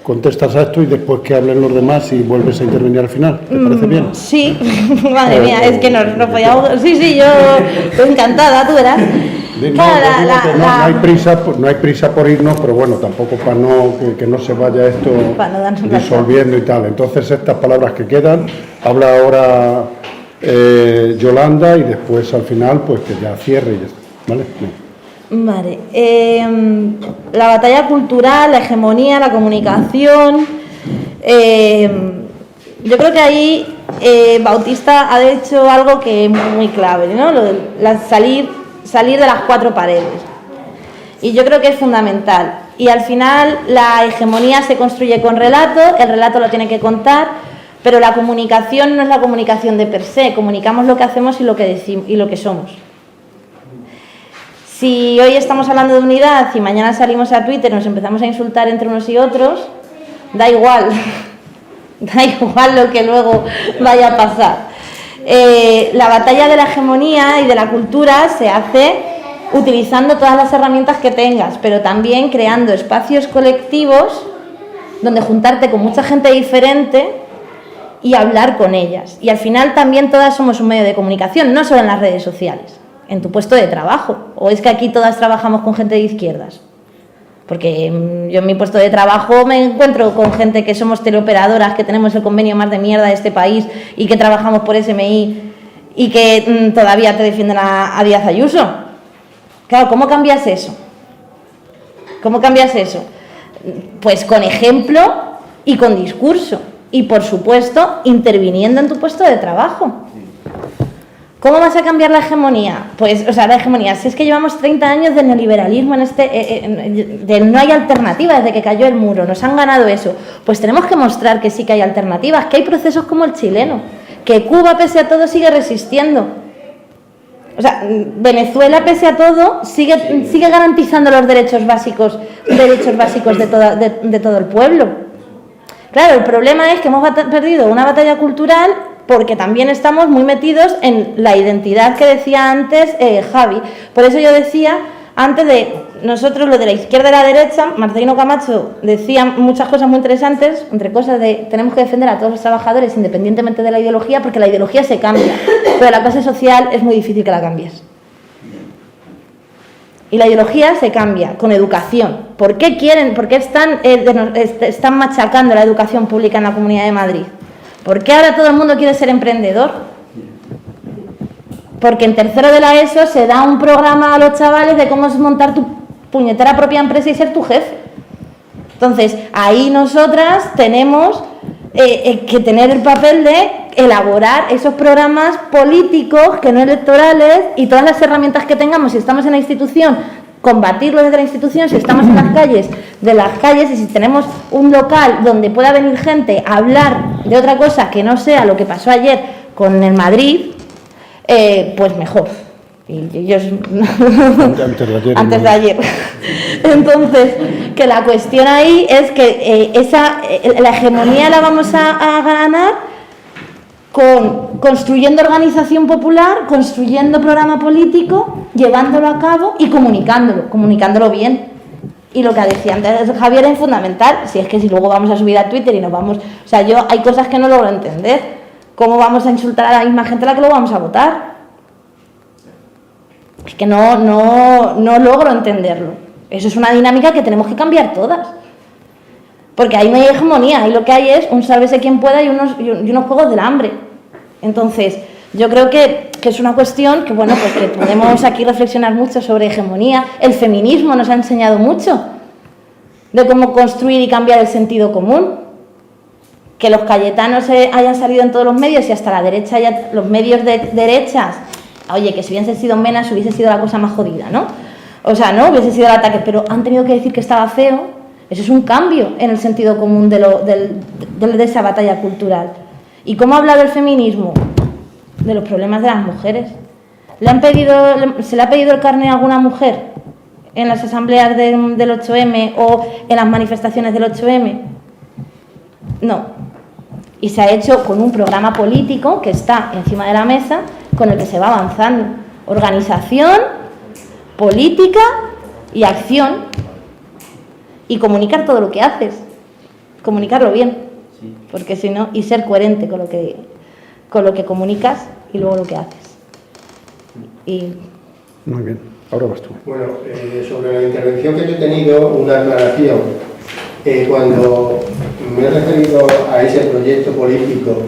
contestas a esto y después que hablen los demás y vuelves a intervenir al final. ¿Te parece bien? Sí, madre mía, es que no podíamos... Sí, yo estoy encantada, tú verás. No hay prisa por irnos, pero bueno, tampoco para que no se vaya esto disolviendo y tal. Entonces, estas palabras que quedan, habla ahora Yolanda y después al final, pues que ya cierre y ya está, ¿vale? Vale, la batalla cultural, la hegemonía, la comunicación, yo creo que ahí Bautista ha hecho algo que es muy clave, ¿no? Lo de salir de las 4 paredes, y yo creo que es fundamental, y al final la hegemonía se construye con relato, el relato lo tiene que contar, pero la comunicación no es la comunicación de per se, comunicamos lo que hacemos y lo que decimos y lo que somos. Si hoy estamos hablando de unidad y mañana salimos a Twitter y nos empezamos a insultar entre unos y otros, da igual, da igual lo que luego vaya a pasar. La batalla de la hegemonía y de la cultura se hace utilizando todas las herramientas que tengas, pero también creando espacios colectivos donde juntarte con mucha gente diferente y hablar con ellas. Y al final también todas somos un medio de comunicación, no solo en las redes sociales, en tu puesto de trabajo. ¿O es que aquí todas trabajamos con gente de izquierdas? Porque yo en mi puesto de trabajo me encuentro con gente que somos teleoperadoras, que tenemos el convenio más de mierda de este país y que trabajamos por SMI y que todavía te defienden a Díaz Ayuso. Claro, ¿cómo cambias eso? ¿Cómo cambias eso? Pues con ejemplo y con discurso. Y por supuesto, interviniendo en tu puesto de trabajo. ¿Cómo vas a cambiar la hegemonía? Pues, o sea, la hegemonía, si es que llevamos 30 años de neoliberalismo de no hay alternativa desde que cayó el muro, nos han ganado eso, pues tenemos que mostrar que sí que hay alternativas, que hay procesos como el chileno, que Cuba pese a todo sigue resistiendo. O sea, Venezuela pese a todo sigue garantizando los derechos básicos de todo el pueblo. Claro, el problema es que hemos perdido una batalla cultural porque también estamos muy metidos en la identidad que decía antes Javi. Por eso yo decía, antes de nosotros, lo de la izquierda y la derecha, Marcelino Camacho decía muchas cosas muy interesantes, entre cosas de tenemos que defender a todos los trabajadores independientemente de la ideología, porque la ideología se cambia, pero la clase social es muy difícil que la cambies. Y la ideología se cambia con educación. ¿Por qué están machacando la educación pública en la Comunidad de Madrid? ¿Por qué ahora todo el mundo quiere ser emprendedor? Porque en tercero de la ESO se da un programa a los chavales de cómo es montar tu puñetera propia empresa y ser tu jefe. Entonces, ahí nosotras tenemos que tener el papel de elaborar esos programas políticos, que no electorales, y todas las herramientas que tengamos, si estamos en la institución, combatirlo desde la institución, si estamos en las calles, de las calles, y si tenemos un local donde pueda venir gente a hablar de otra cosa que no sea lo que pasó ayer con el Madrid, pues mejor. Y ellos antes de ayer. Entonces, que la cuestión ahí es que la hegemonía la vamos a ganar construyendo organización popular, construyendo programa político, llevándolo a cabo y comunicándolo bien. Y lo que decía antes Javier es fundamental, si es que si luego vamos a subir a Twitter y nos vamos... O sea, yo hay cosas que no logro entender. ¿Cómo vamos a insultar a la misma gente a la que luego vamos a votar? Es que no logro entenderlo. Eso es una dinámica que tenemos que cambiar todas. Porque ahí no hay hegemonía, ahí lo que hay es un sálvese quien pueda y unos juegos del hambre. Entonces, yo creo que es una cuestión que, bueno, pues que podemos aquí reflexionar mucho sobre hegemonía. El feminismo nos ha enseñado mucho de cómo construir y cambiar el sentido común. Que los cayetanos hayan salido en todos los medios y hasta la derecha, los medios de derechas, oye, que si hubiesen sido menas hubiese sido la cosa más jodida, ¿no? O sea, no hubiese sido el ataque, pero han tenido que decir que estaba feo. Eso es un cambio en el sentido común de esa batalla cultural. ¿Y cómo ha hablado el feminismo? De los problemas de las mujeres. ¿Se le ha pedido el carné a alguna mujer en las asambleas del 8M o en las manifestaciones del 8M? No. Y se ha hecho con un programa político que está encima de la mesa, con el que se va avanzando. Organización, política y acción. Y comunicar todo lo que haces. Comunicarlo bien. Porque si no, y ser coherente con lo que comunicas y luego lo que haces. Muy bien, ahora vas tú. Bueno, sobre la intervención que yo he tenido, una aclaración. Cuando me he referido a ese proyecto político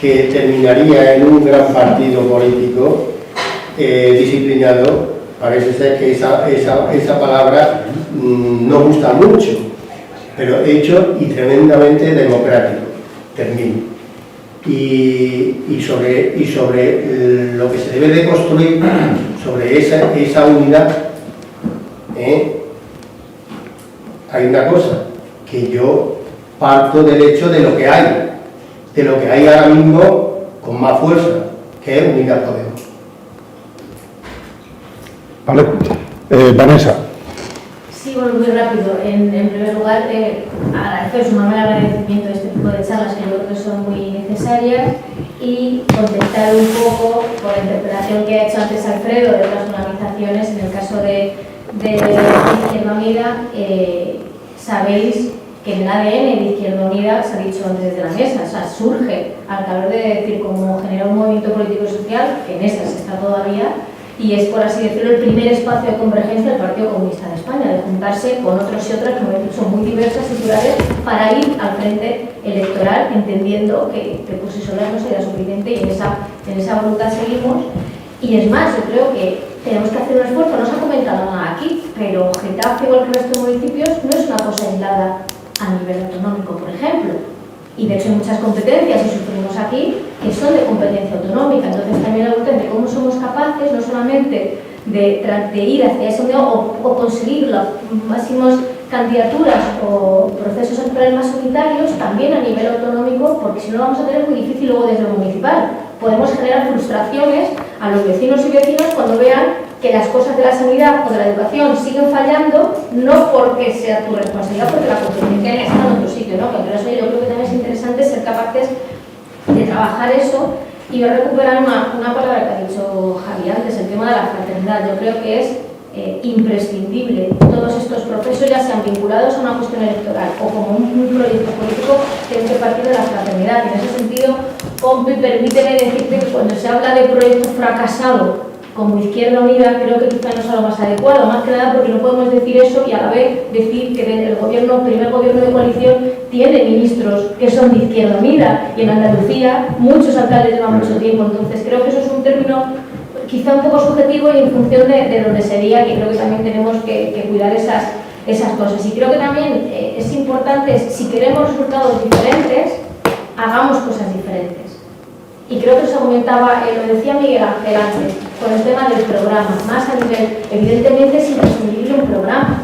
que terminaría en un gran partido político disciplinado, parece ser que esa palabra no gusta mucho, pero hecho y tremendamente democrático. Termino. Y sobre lo que se debe de construir, sobre esa unidad, hay una cosa, que yo parto del hecho de lo que hay ahora mismo con más fuerza, que es Unidas Podemos. Vale. Vanessa. Sí, bueno, muy rápido. En primer lugar, sumarme al agradecimiento de este tipo de charlas que yo creo que son muy necesarias y contestar un poco por la interpretación que ha hecho antes Alfredo de otras organizaciones. En el caso de Izquierda Unida, sabéis que en el ADN de Izquierda Unida se ha dicho antes desde la mesa, o sea, surge al calor de decir cómo genera un movimiento político y social, que en esas está todavía, y es, por así decirlo, el primer espacio de convergencia del Partido Comunista de España, de juntarse con otros y otras que son muy diversas y plurales para ir al frente electoral, entendiendo que por sí sola no sería suficiente, y en esa voluntad seguimos. Y es más, yo creo que tenemos que hacer un esfuerzo, no se ha comentado nada aquí, pero Getafe, igual que el resto de municipios, no es una cosa aislada a nivel autonómico, por ejemplo. Y de hecho hay muchas competencias, y sufrimos aquí, que son de competencia autonómica. Entonces también la pregunta de cómo somos capaces, no solamente de ir hacia ese o conseguir las máximas candidaturas o procesos electorales más unitarios, también a nivel autonómico, porque si no lo vamos a tener muy difícil luego desde lo municipal. Podemos generar frustraciones a los vecinos y vecinas cuando vean que las cosas de la sanidad o de la educación siguen fallando, no porque sea tu responsabilidad, porque la competencia está en otro sitio, ¿no? Pero eso yo creo que también es interesante ser capaces de trabajar eso. Y voy a recuperar una palabra que ha dicho Javi antes, el tema de la fraternidad. Yo creo que es imprescindible todos estos procesos, ya sean vinculados a una cuestión electoral o como un proyecto político, tienen que partir de la fraternidad. Y en ese sentido, Pompi, permíteme decirte que cuando se habla de proyecto fracasado como Izquierda Unida, creo que quizá no es algo más adecuado, más que nada porque no podemos decir eso y a la vez decir que el primer gobierno de coalición tiene ministros que son de Izquierda Unida, y en Andalucía muchos alcaldes llevan mucho tiempo. Entonces creo que eso es un término quizá un poco subjetivo y en función de donde sería, que creo que también tenemos que cuidar esas cosas. Y creo que también es importante, si queremos resultados diferentes, hagamos cosas diferentes. Y creo que se comentaba, lo decía Miguel Ángel antes, con el tema del programa, más a nivel, evidentemente es imprescindible un programa,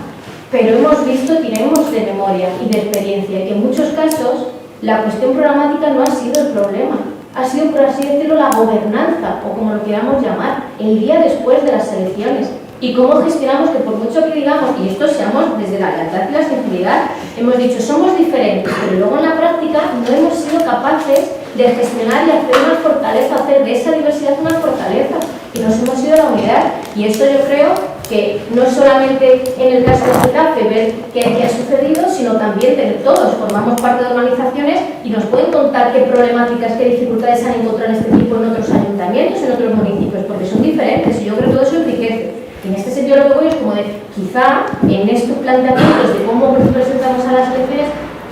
pero hemos visto, tenemos de memoria y de experiencia que en muchos casos la cuestión programática no ha sido el problema, ha sido, por así decirlo, la gobernanza, o como lo queramos llamar, el día después de las elecciones. Y cómo gestionamos que, por mucho que digamos, y esto seamos desde la lealtad y la sinceridad, hemos dicho somos diferentes, pero luego en la práctica no hemos sido capaces de gestionar y hacer una fortaleza, hacer de esa diversidad una fortaleza, y nos hemos ido a la unidad. Y esto yo creo que no solamente en el caso de Getafe ver qué ha sucedido, sino también todos formamos parte de organizaciones y nos pueden contar qué problemáticas, qué dificultades han encontrado en este tipo en otros ayuntamientos, en otros municipios, porque son diferentes y yo creo que todo eso enriquece. En este sentido lo que voy es como de, quizá en estos planteamientos de cómo nos presentamos a las elecciones,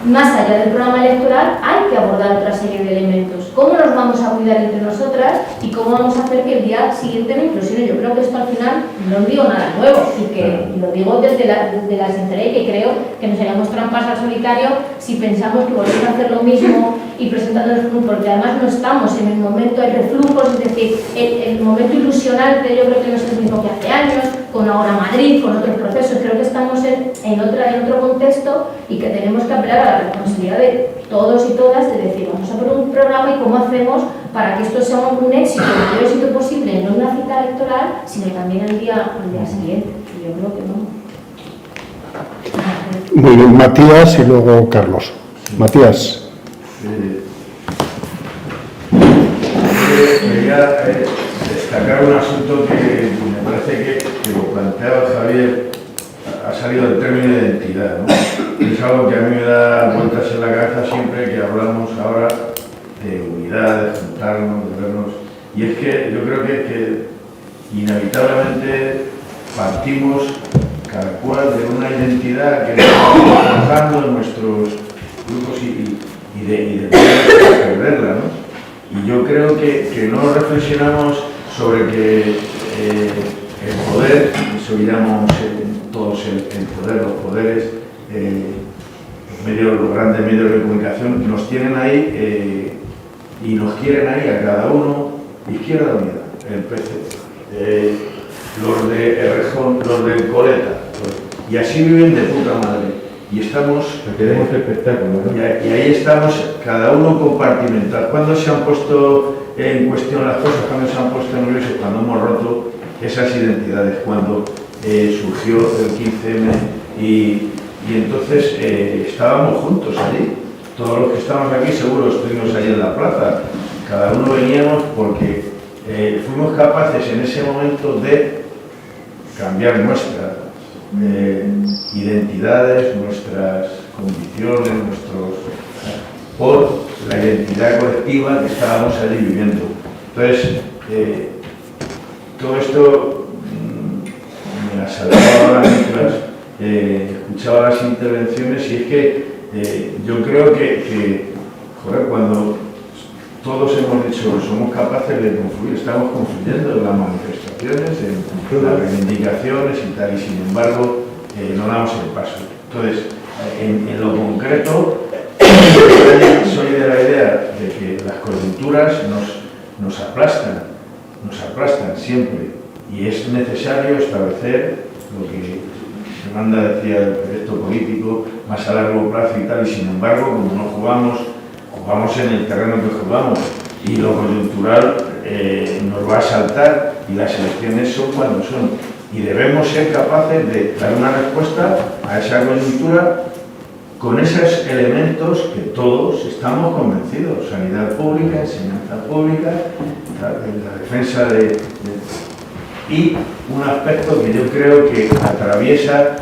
más allá del programa electoral, hay que abordar otra serie de elementos. ¿Cómo nos vamos a cuidar entre nosotras y cómo vamos a hacer que el día siguiente me impresione? Yo creo que esto al final no digo nada nuevo y que lo digo desde la sinceridad, y que creo que nos haríamos trampas al solitario si pensamos que volvemos a hacer lo mismo y presentando el flujo, porque además no estamos en el momento de reflujos, es decir, el momento ilusionante yo creo que no es el mismo que hace años, con ahora Madrid, con otros procesos. Creo que estamos en otro contexto y que tenemos que apelar a la responsabilidad de todos y todas de decir, vamos a poner un programa y cómo hacemos para que esto sea un éxito, el mayor éxito posible, no en una cita electoral, sino también al día siguiente. Yo creo que no. Muy bien, Matías y luego Carlos. Matías. Quería destacar un asunto que me parece que lo planteaba Javier, ha salido el término de identidad, ¿no? Es algo que a mí me da vueltas en la cabeza siempre que hablamos ahora de unidad, de juntarnos, de vernos, y es que yo creo que inevitablemente partimos cada cual de una identidad que estamos trabajando en nuestros grupos y de perderla, ¿no? Y yo creo que no reflexionamos sobre que el poder, eso llamamos todos el poder, los poderes, los grandes medios de comunicación, nos tienen ahí y nos quieren ahí a cada uno, Izquierda Unida, el PC, los de Errejón, los del Coleta, y así viven de puta madre. Y estamos, queremos espectáculo, ¿no? Y ahí estamos, cada uno compartimentado. ¿Cuándo se han puesto en cuestión las cosas? ¿Cuándo se han puesto en nerviosos? Cuando hemos roto esas identidades, cuando surgió el 15M y entonces estábamos juntos allí. Todos los que estamos aquí seguro estuvimos allí en la plaza. Cada uno veníamos porque fuimos capaces en ese momento de cambiar nuestras identidades, nuestras condiciones, por la identidad colectiva que estábamos allí viviendo. Entonces, todo esto me asaltaba mientras escuchaba las intervenciones, y es que yo creo que joder, cuando todos hemos dicho somos capaces de confluir, estamos confluyendo en las manifestaciones, en las reivindicaciones y tal, y sin embargo no damos el paso. Entonces, en lo concreto, soy de la idea de que las coyunturas nos aplastan siempre, y es necesario establecer lo que Yolanda decía, el proyecto político más a largo plazo y tal, y sin embargo, como no jugamos en el terreno que jugamos, y lo coyuntural nos va a saltar, y las elecciones son cuando son, y debemos ser capaces de dar una respuesta a esa coyuntura con esos elementos que todos estamos convencidos: sanidad pública, enseñanza pública, la defensa de y un aspecto que yo creo que atraviesa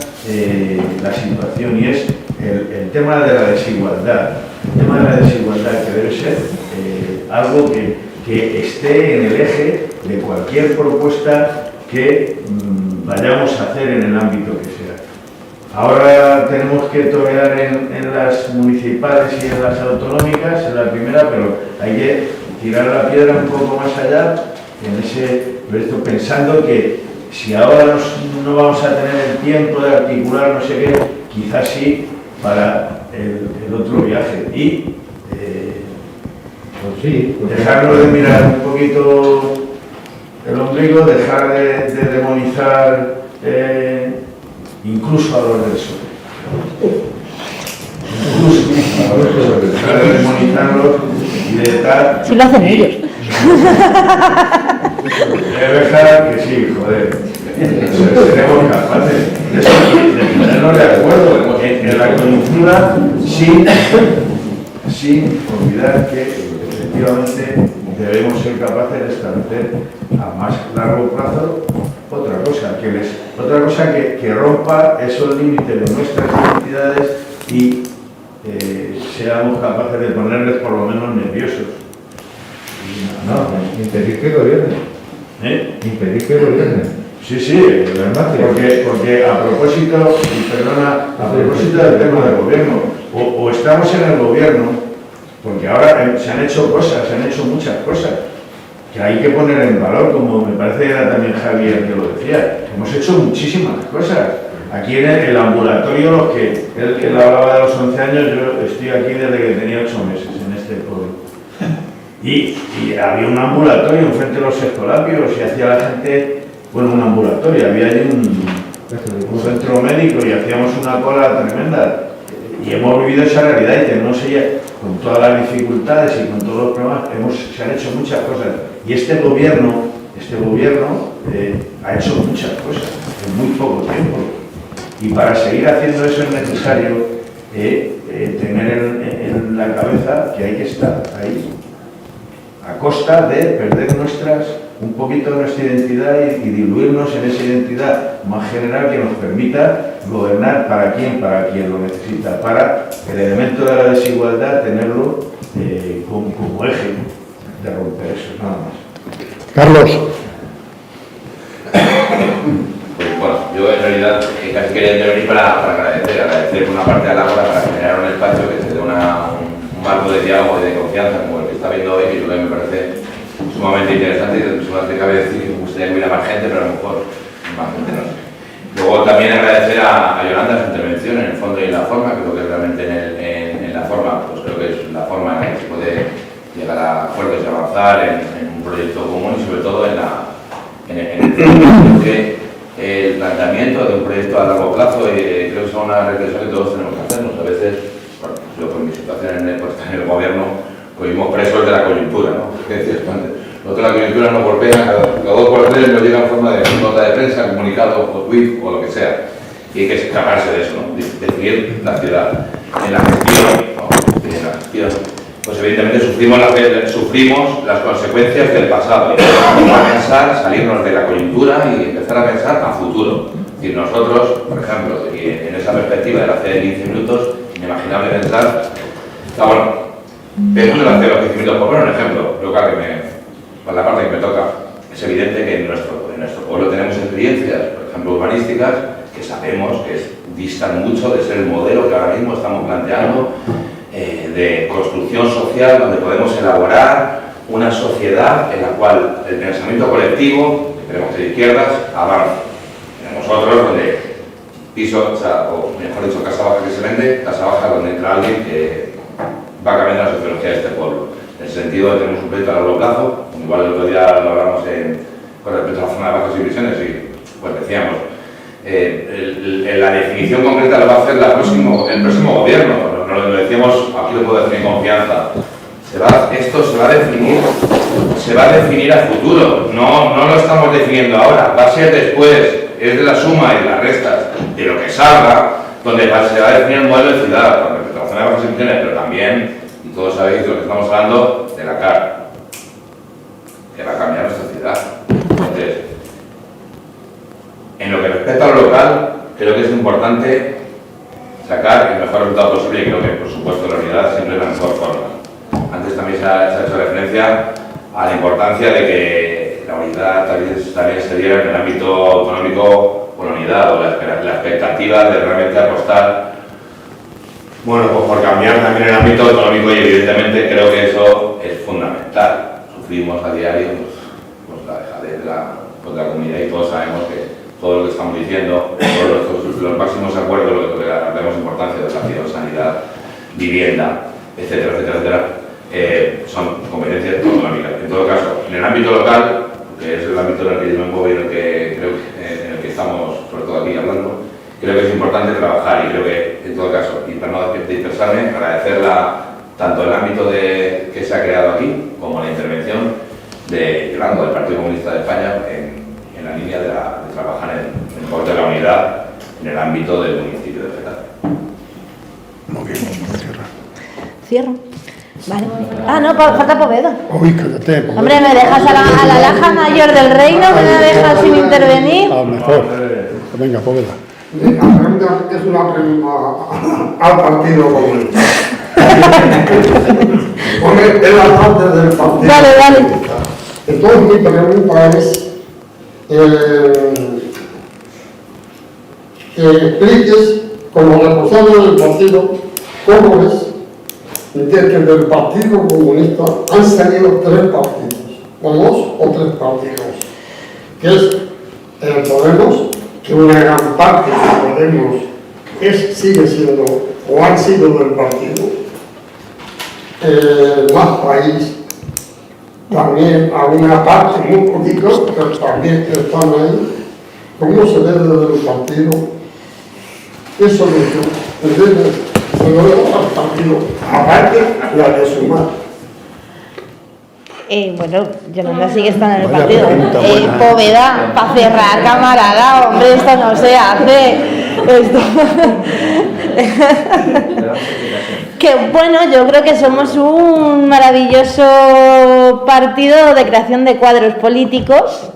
la situación, y es el tema de la desigualdad. El tema de la desigualdad, que debe ser algo que esté en el eje de cualquier propuesta que vayamos a hacer en el ámbito que sea. Ahora tenemos que torear en las municipales y en las autonómicas, en la primera, pero hay que tirar la piedra un poco más allá, pensando que si ahora no vamos a tener el tiempo de articular no sé qué, quizás sí para el otro viaje. Y pues sí, dejarnos de mirar un poquito el ombligo, dejar de demonizar incluso a los del PSOE. Incluso a los del PSOE, dejar de demonizarlos y de tal. Si lo hacen ellos. Es verdad que sí, joder. Seremos capaces de ponernos de acuerdo en la coyuntura sin olvidar que efectivamente debemos ser capaces de establecer a más largo plazo otra cosa que rompa esos límites de nuestras identidades y seamos capaces de ponerles por lo menos nerviosos. No, impedir que gobiernen. Impedir que gobiernen. Sí, porque a propósito del tema del gobierno, o estamos en el gobierno, porque ahora se han hecho muchas cosas, que hay que poner en valor, como me parece que era también Javier que lo decía. Hemos hecho muchísimas cosas. Aquí en el ambulatorio, él hablaba de los 11 años, yo estoy aquí desde que tenía 8 meses en este pueblo. Y había un ambulatorio enfrente de los escolapios y hacía la gente, un ambulatorio, había allí un centro médico y hacíamos una cola tremenda. Y hemos vivido esa realidad y tenemos ella, con todas las dificultades y con todos los problemas, se han hecho muchas cosas. Y este gobierno ha hecho muchas cosas en muy poco tiempo. Y para seguir haciendo eso es necesario tener en la cabeza que hay que estar ahí, a costa de perder un poquito de nuestra identidad y diluirnos en esa identidad más general que nos permita gobernar para quien lo necesita, para el elemento de la desigualdad tenerlo como eje de romper eso, nada más. Carlos. Pues bueno, yo en realidad casi quería intervenir para agradecer por una parte a Laura para generar un espacio que se dé un marco de diálogo y de confianza como el que está viendo hoy, que yo creo que me parece sumamente interesante y sumamente cabe decir que me gustaría que hubiera más gente, pero a lo mejor más gente no sé. Luego también agradecer a Yolanda su intervención en el fondo y en la forma. Creo que realmente en la forma, pues creo que es la forma en la que se puede llegar a acuerdos y avanzar en un proyecto común y sobre todo en el creo que el planteamiento de un proyecto a largo plazo creo que es una reflexión que todos tenemos que hacernos. A veces, bueno, yo por mi situación en el gobierno, vivimos presos de la coyuntura, ¿no? ¿Qué decías tú antes? Nosotros la coyuntura nos golpea, cada 2 por 3 nos llega en forma de nota de prensa, comunicado, o tweet, o lo que sea. Y hay que escaparse de eso, ¿no? Definir la ciudad. En la gestión, pues evidentemente sufrimos las consecuencias del pasado. Y vamos a pensar, salirnos de la coyuntura y empezar a pensar a futuro. Es decir, nosotros, por ejemplo, y en esa perspectiva de la hace 15 minutos, inimaginable pensar, después de la hace 15 minutos, por poner un ejemplo, por la parte que me toca, es evidente que en nuestro pueblo tenemos experiencias, por ejemplo, urbanísticas, que sabemos que distan mucho de ser el modelo que ahora mismo estamos planteando de construcción social, donde podemos elaborar una sociedad en la cual el pensamiento colectivo, que tenemos de izquierdas, avanza. Tenemos otros donde o mejor dicho, casa baja que se vende, casa baja donde entra alguien que va cambiando la sociología de este pueblo. En el sentido de que tenemos un proyecto a largo plazo, igual el otro día lo hablamos con respecto a la zona de bajas divisiones y pues decíamos, la definición concreta lo va a hacer el próximo gobierno, lo decíamos, aquí lo puedo decir en confianza, esto se va a definir a futuro, no lo estamos definiendo ahora, va a ser después, es de la suma y de las restas de lo que salga, donde se va a definir un modelo de ciudad con respecto a la zona de bajas divisiones, pero también, y todos sabéis de lo que estamos hablando, de la CAR, que va a cambiar nuestra ciudad. Entonces, En lo que respecta a lo local, creo que es importante sacar el mejor resultado posible y creo que, por supuesto, la unidad siempre es la mejor forma. Antes también se ha hecho referencia a la importancia de que la unidad también se diera en el ámbito autonómico por la unidad o la expectativa de realmente apostar, bueno, pues por cambiar también el ámbito autonómico y evidentemente creo que eso es fundamental. Sufrimos a diario pues la dejadez de la comunidad y todos sabemos que todo lo que estamos diciendo, todos los máximos acuerdos, lo que le damos importancia de educación, sanidad, vivienda, etcétera, etcétera, etcétera, son competencias autonómicas. En todo caso, en el ámbito local, que es el ámbito en el que yo me muevo y en el que creo en el que estamos, sobre todo aquí hablando, creo que es importante trabajar y creo que, en todo caso, y para no dispersarme, agradecer tanto el ámbito que se ha creado aquí como la intervención de Yolanda, del Partido Comunista de España, en la línea de trabajar en favor de la unidad en el ámbito del municipio de Getafe. Muy bien, Cierro. Vale. Ah, no, falta Poveda. Uy, cállate. Poveda. Hombre, me dejas a la laja mayor del reino, me dejas sin intervenir. A lo mejor. Venga, Poveda. La pregunta es una pregunta al Partido Comunista. Poner en la parte del Partido. Dale, dale. Entonces mi pregunta es que expliques como responsable del partido cómo es de que del Partido Comunista han salido 3 partidos, o 2 o 3 partidos, que es el Podemos, que una gran parte de Podemos sigue siendo o han sido del partido, Más País, también alguna parte, muy poquito, pero también están ahí. ¿Cómo se ve desde el partido? ¿Qué solución? Se lo veo al partido, aparte la de sumar. Bueno, Yolanda sigue estando en el Vaya partido. pregunta buena. Poveda, para cerrar, camarada, hombre, esto no se hace. Esto... Que bueno, yo creo que somos un maravilloso partido de creación de cuadros políticos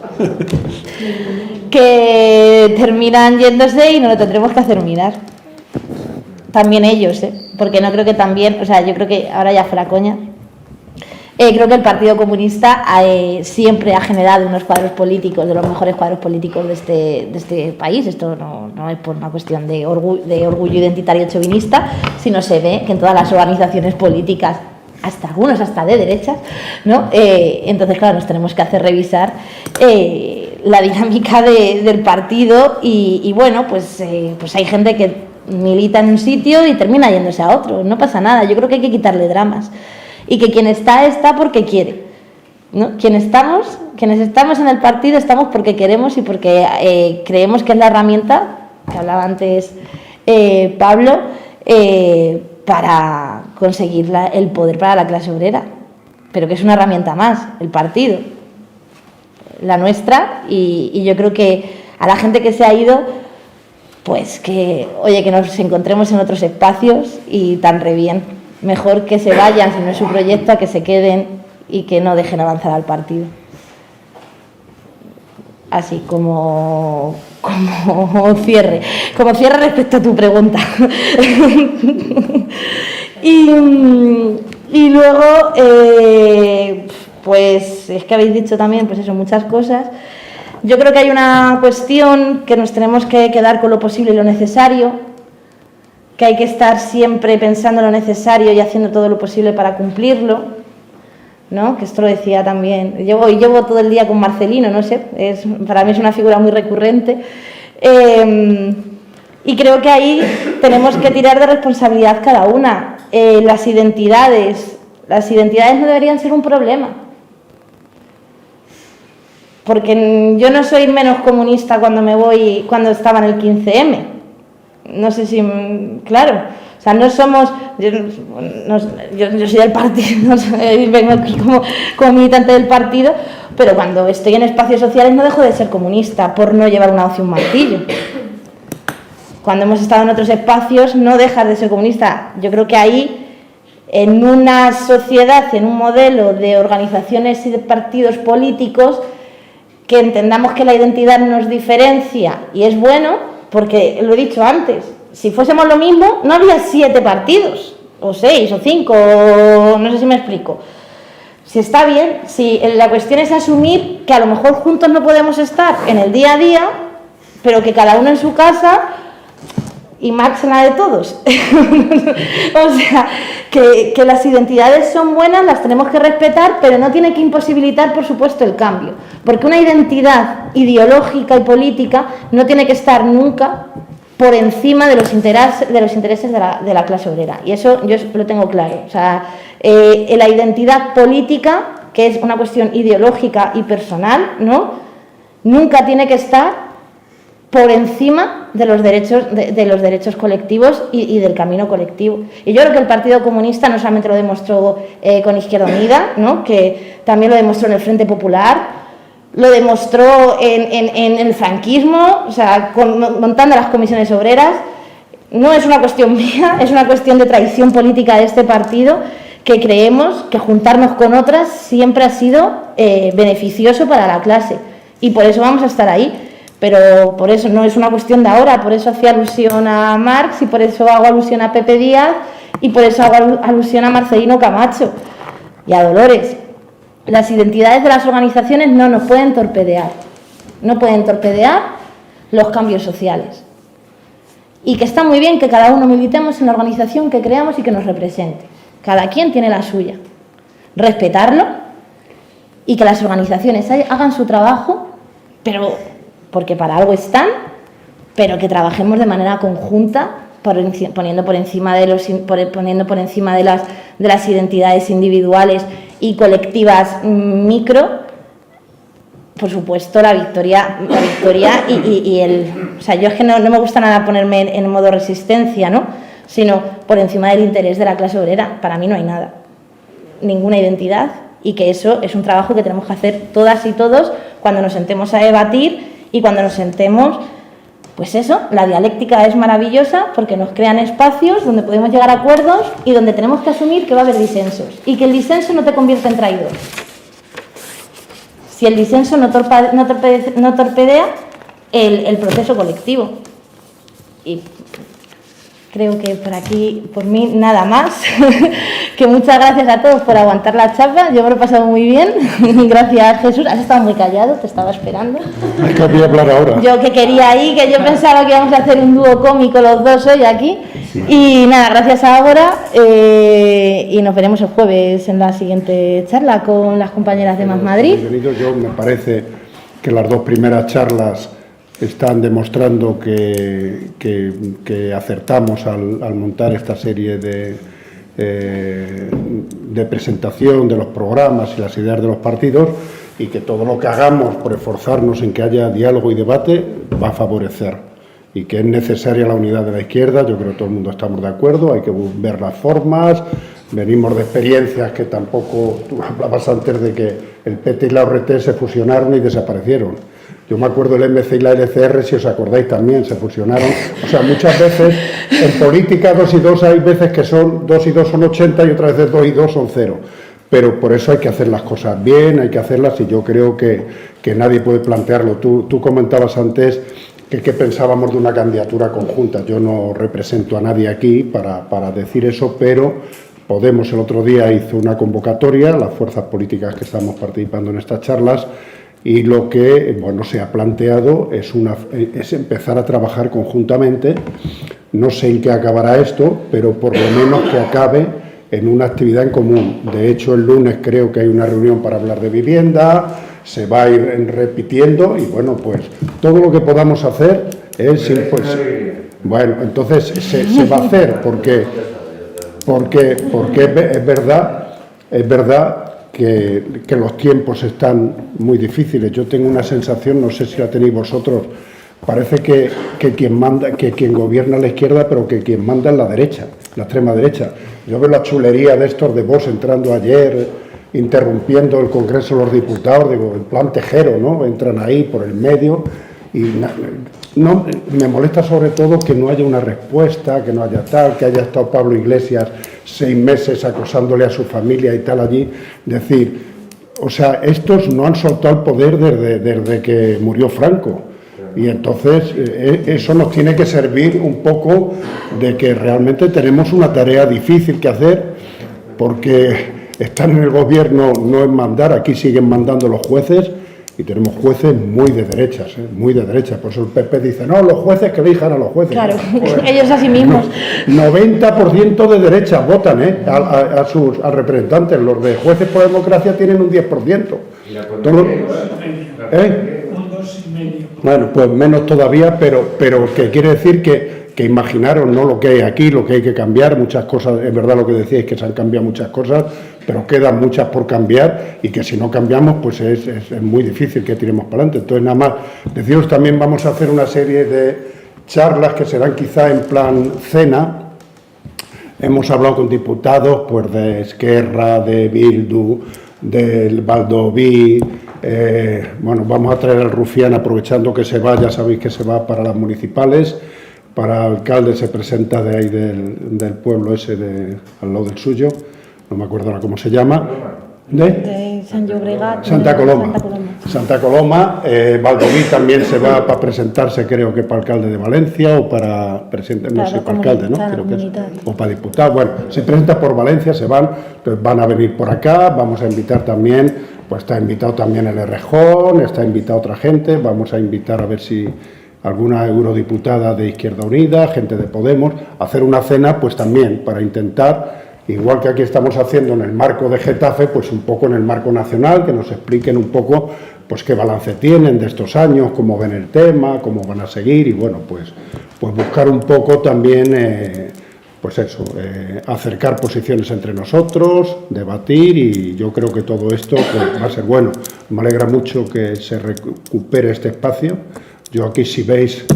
que terminan yéndose y no lo tendremos que hacer mirar. También ellos, porque no creo que también, o sea, yo creo que ahora ya fuera coña. Creo que el Partido Comunista siempre ha generado unos cuadros políticos, de los mejores cuadros políticos de este país. Esto no es por una cuestión de orgullo identitario chauvinista, sino se ve que en todas las organizaciones políticas, hasta algunos, hasta de derechas, ¿no? Entonces, claro, nos tenemos que hacer revisar la dinámica del partido y bueno, pues hay gente que milita en un sitio y termina yéndose a otro. No pasa nada, yo creo que hay que quitarle dramas. Y que quien está porque quiere, ¿no? Quienes estamos en el partido estamos porque queremos y porque creemos que es la herramienta, que hablaba antes Pablo, para conseguir el poder para la clase obrera. Pero que es una herramienta más, el partido, la nuestra, y yo creo que a la gente que se ha ido, pues que nos encontremos en otros espacios y tan re bien. Mejor que se vayan, si no es su proyecto, a que se queden y que no dejen avanzar al partido. Así como cierre. Como cierre respecto a tu pregunta. y luego, pues es que habéis dicho también, pues eso, muchas cosas. Yo creo que hay una cuestión que nos tenemos que quedar con lo posible y lo necesario, que hay que estar siempre pensando en lo necesario y haciendo todo lo posible para cumplirlo, ¿no? Que esto lo decía también, llevo todo el día con Marcelino, no sé, para mí es una figura muy recurrente, y creo que ahí tenemos que tirar de responsabilidad cada una. Las identidades no deberían ser un problema, porque yo no soy menos comunista cuando estaba en el 15M. No sé si, claro, o sea, no somos, yo soy del partido, vengo aquí como militante del partido, pero cuando estoy en espacios sociales no dejo de ser comunista por no llevar una hoz y un martillo. Cuando hemos estado en otros espacios no dejas de ser comunista. Yo creo que ahí, en una sociedad, en un modelo de organizaciones y de partidos políticos, que entendamos que la identidad nos diferencia y es bueno, porque lo he dicho antes, si fuésemos lo mismo no habría 7 partidos, o 6 o 5, o no sé si me explico. Si está bien, si la cuestión es asumir que a lo mejor juntos no podemos estar en el día a día, pero que cada uno en su casa y Marx en la de todos. O sea, que las identidades son buenas, las tenemos que respetar, pero no tiene que imposibilitar, por supuesto, el cambio. Porque una identidad ideológica y política no tiene que estar nunca por encima de los intereses de la clase obrera. Y eso yo lo tengo claro. O sea, la identidad política, que es una cuestión ideológica y personal, ¿no?, nunca tiene que estar por encima de los derechos colectivos y del camino colectivo. Y yo creo que el Partido Comunista no solamente lo demostró con Izquierda Unida, ¿no?, que también lo demostró en el Frente Popular, lo demostró en el franquismo, o sea, montando las comisiones obreras. No es una cuestión mía, es una cuestión de tradición política de este partido, que creemos que juntarnos con otras siempre ha sido beneficioso para la clase, y por eso vamos a estar ahí. Pero por eso no es una cuestión de ahora, por eso hacía alusión a Marx y por eso hago alusión a Pepe Díaz y por eso hago alusión a Marcelino Camacho y a Dolores. Las identidades de las organizaciones no nos pueden torpedear, no pueden torpedear los cambios sociales. Y que está muy bien que cada uno militemos en la organización que creamos y que nos represente. Cada quien tiene la suya. Respetarlo y que las organizaciones hagan su trabajo, pero porque para algo están, pero que trabajemos de manera conjunta, poniendo por encima de las identidades individuales y colectivas micro, por supuesto, la victoria y el... O sea, yo es que no me gusta nada ponerme en modo resistencia, ¿no?, sino por encima del interés de la clase obrera. Para mí no hay nada, ninguna identidad, y que eso es un trabajo que tenemos que hacer todas y todos cuando nos sentemos a debatir. Y cuando nos sentemos, pues eso, la dialéctica es maravillosa porque nos crean espacios donde podemos llegar a acuerdos y donde tenemos que asumir que va a haber disensos y que el disenso no te convierte en traidor. Si el disenso no torpedea el proceso colectivo. Y creo que por aquí, por mí, nada más. Que muchas gracias a todos por aguantar la chapa. Yo me lo he pasado muy bien. Gracias, Jesús. Has estado muy callado, te estaba esperando. Es que voy a hablar ahora. Yo que quería ir, que yo pensaba que íbamos a hacer un dúo cómico los dos hoy aquí. Sí. Y nada, gracias ahora. Y nos veremos el jueves en la siguiente charla con las compañeras de Más Madrid. Yo me parece que las 2 primeras charlas están demostrando que acertamos al montar esta serie de presentación de los programas y las ideas de los partidos, y que todo lo que hagamos por esforzarnos en que haya diálogo y debate va a favorecer, y que es necesaria la unidad de la izquierda. Yo creo que todo el mundo estamos de acuerdo, hay que ver las formas. Venimos de experiencias que tampoco, tú hablabas antes de que el PT y la ORT se fusionaron y desaparecieron. Yo me acuerdo del MC y la LCR, si os acordáis, también se fusionaron. O sea, muchas veces en política 2 y 2 hay veces que son 2 y 2 son 80 y otras veces 2 y 2 son 0. Pero por eso hay que hacer las cosas bien, hay que hacerlas, y yo creo que nadie puede plantearlo. Tú comentabas antes que pensábamos de una candidatura conjunta. Yo no represento a nadie aquí para decir eso, pero Podemos el otro día hizo una convocatoria, las fuerzas políticas que estamos participando en estas charlas, y lo que se ha planteado es empezar a trabajar conjuntamente. No sé en qué acabará esto, pero por lo menos que acabe en una actividad en común. De hecho, el lunes creo que hay una reunión para hablar de vivienda, se va a ir repitiendo, y pues todo lo que podamos hacer es... entonces se va a hacer, porque es verdad que los tiempos están muy difíciles. Yo tengo una sensación, no sé si la tenéis vosotros, parece que quien gobierna a la izquierda, pero que quien manda es la derecha, la extrema derecha. Yo veo la chulería de estos de Vox entrando ayer, interrumpiendo el Congreso de los Diputados, digo, en plan tejero, ¿no? Entran ahí por el medio y no, me molesta sobre todo que no haya una respuesta, que no haya tal, que haya estado Pablo Iglesias 6 meses acosándole a su familia y tal allí. Decir, o sea, estos no han soltado el poder desde que murió Franco. Y entonces eso nos tiene que servir un poco de que realmente tenemos una tarea difícil que hacer, porque estar en el gobierno no es mandar, aquí siguen mandando los jueces, y tenemos jueces muy de derechas, muy de derechas. Por eso el PP dice, no, los jueces que elijan a los jueces. Claro, pues, ellos a sí mismos. 90% de derechas votan a sus representantes. Los de jueces por democracia tienen un 10%. Todos, Un 2,5. Bueno, pues menos todavía, pero que quiere decir que imaginaros, ¿no?, lo que hay aquí, lo que hay que cambiar, muchas cosas, es verdad lo que decíais, que se han cambiado muchas cosas, pero quedan muchas por cambiar, y que si no cambiamos, pues es muy difícil que tiremos para adelante. Entonces, nada más, deciros, también vamos a hacer una serie de charlas que serán quizá en plan cena. Hemos hablado con diputados, pues de Esquerra, de Bildu, del Valdoví. Bueno, vamos a traer al Rufián, aprovechando que se va, ya sabéis que se va para las municipales. Para alcalde se presenta de ahí del pueblo ese al lado del suyo, no me acuerdo ahora cómo se llama. De San Llobregat. Santa Coloma. Santa Coloma. Valdoví también se va para presentarse, creo que para alcalde de Valencia o para presidente, no sé, para alcalde, ¿no? Creo que es, o para diputado. Bueno, se presenta por Valencia, se van, pues van a venir por acá. Vamos a invitar también, pues está invitado también el Errejón, está invitado otra gente. Vamos a invitar a ver si alguna eurodiputada de Izquierda Unida, gente de Podemos, hacer una cena, pues también para intentar, igual que aquí estamos haciendo en el marco de Getafe, pues un poco en el marco nacional, que nos expliquen un poco pues qué balance tienen de estos años, cómo ven el tema, cómo van a seguir, y bueno, pues buscar un poco también, pues eso, acercar posiciones entre nosotros, debatir, y yo creo que todo esto pues va a ser bueno. Me alegra mucho que se recupere este espacio. Yo aquí, si veis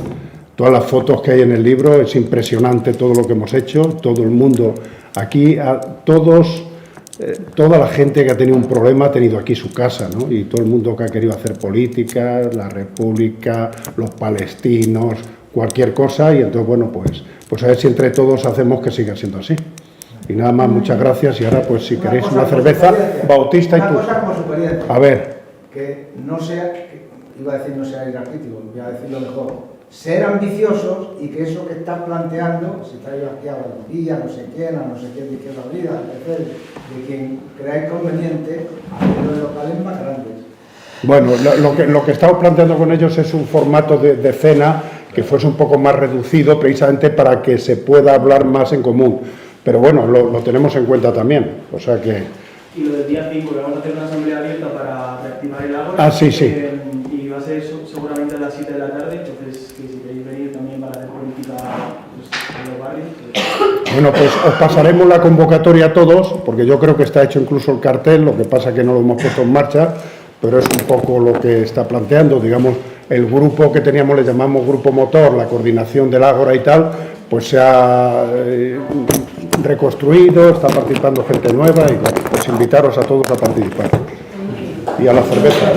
todas las fotos que hay en el libro, es impresionante todo lo que hemos hecho, todo el mundo aquí, toda la gente que ha tenido un problema ha tenido aquí su casa, ¿no? Y todo el mundo que ha querido hacer política, la República, los palestinos, cualquier cosa, y entonces, bueno, pues a ver si entre todos hacemos que siga siendo así. Y nada más, muchas gracias, y ahora, pues si queréis una cerveza, Bautista y tú. Una cosa como experiencia. A ver. Que no sea, iba a decir no sea ir artístico, voy a decirlo mejor. Ser ambiciosos, y que eso que están planteando, si estáis aquí a Valdoví, no sé quién, a no sé quién de Izquierda Unida, de quien creáis conveniente, hacerlo de locales más grandes. Bueno, lo que estamos planteando con ellos es un formato de cena que fuese un poco más reducido, precisamente para que se pueda hablar más en común. Pero bueno, lo tenemos en cuenta también, o sea que... Y lo del día 5, que vamos a hacer una asamblea abierta para reactivar el ágora. Ah, sí. Y va a ser seguramente a las 7 de la tarde, entonces que si queréis venir también para hacer política pues, en los barrios. Pues... Bueno, pues os pasaremos la convocatoria a todos, porque yo creo que está hecho incluso el cartel, lo que pasa que no lo hemos puesto en marcha, pero es un poco lo que está planteando, digamos, el grupo que teníamos, le llamamos grupo motor, la coordinación del ágora y tal, pues se ha reconstruido, está participando gente nueva, y bueno, pues invitaros a todos a participar. Y a la cerveza.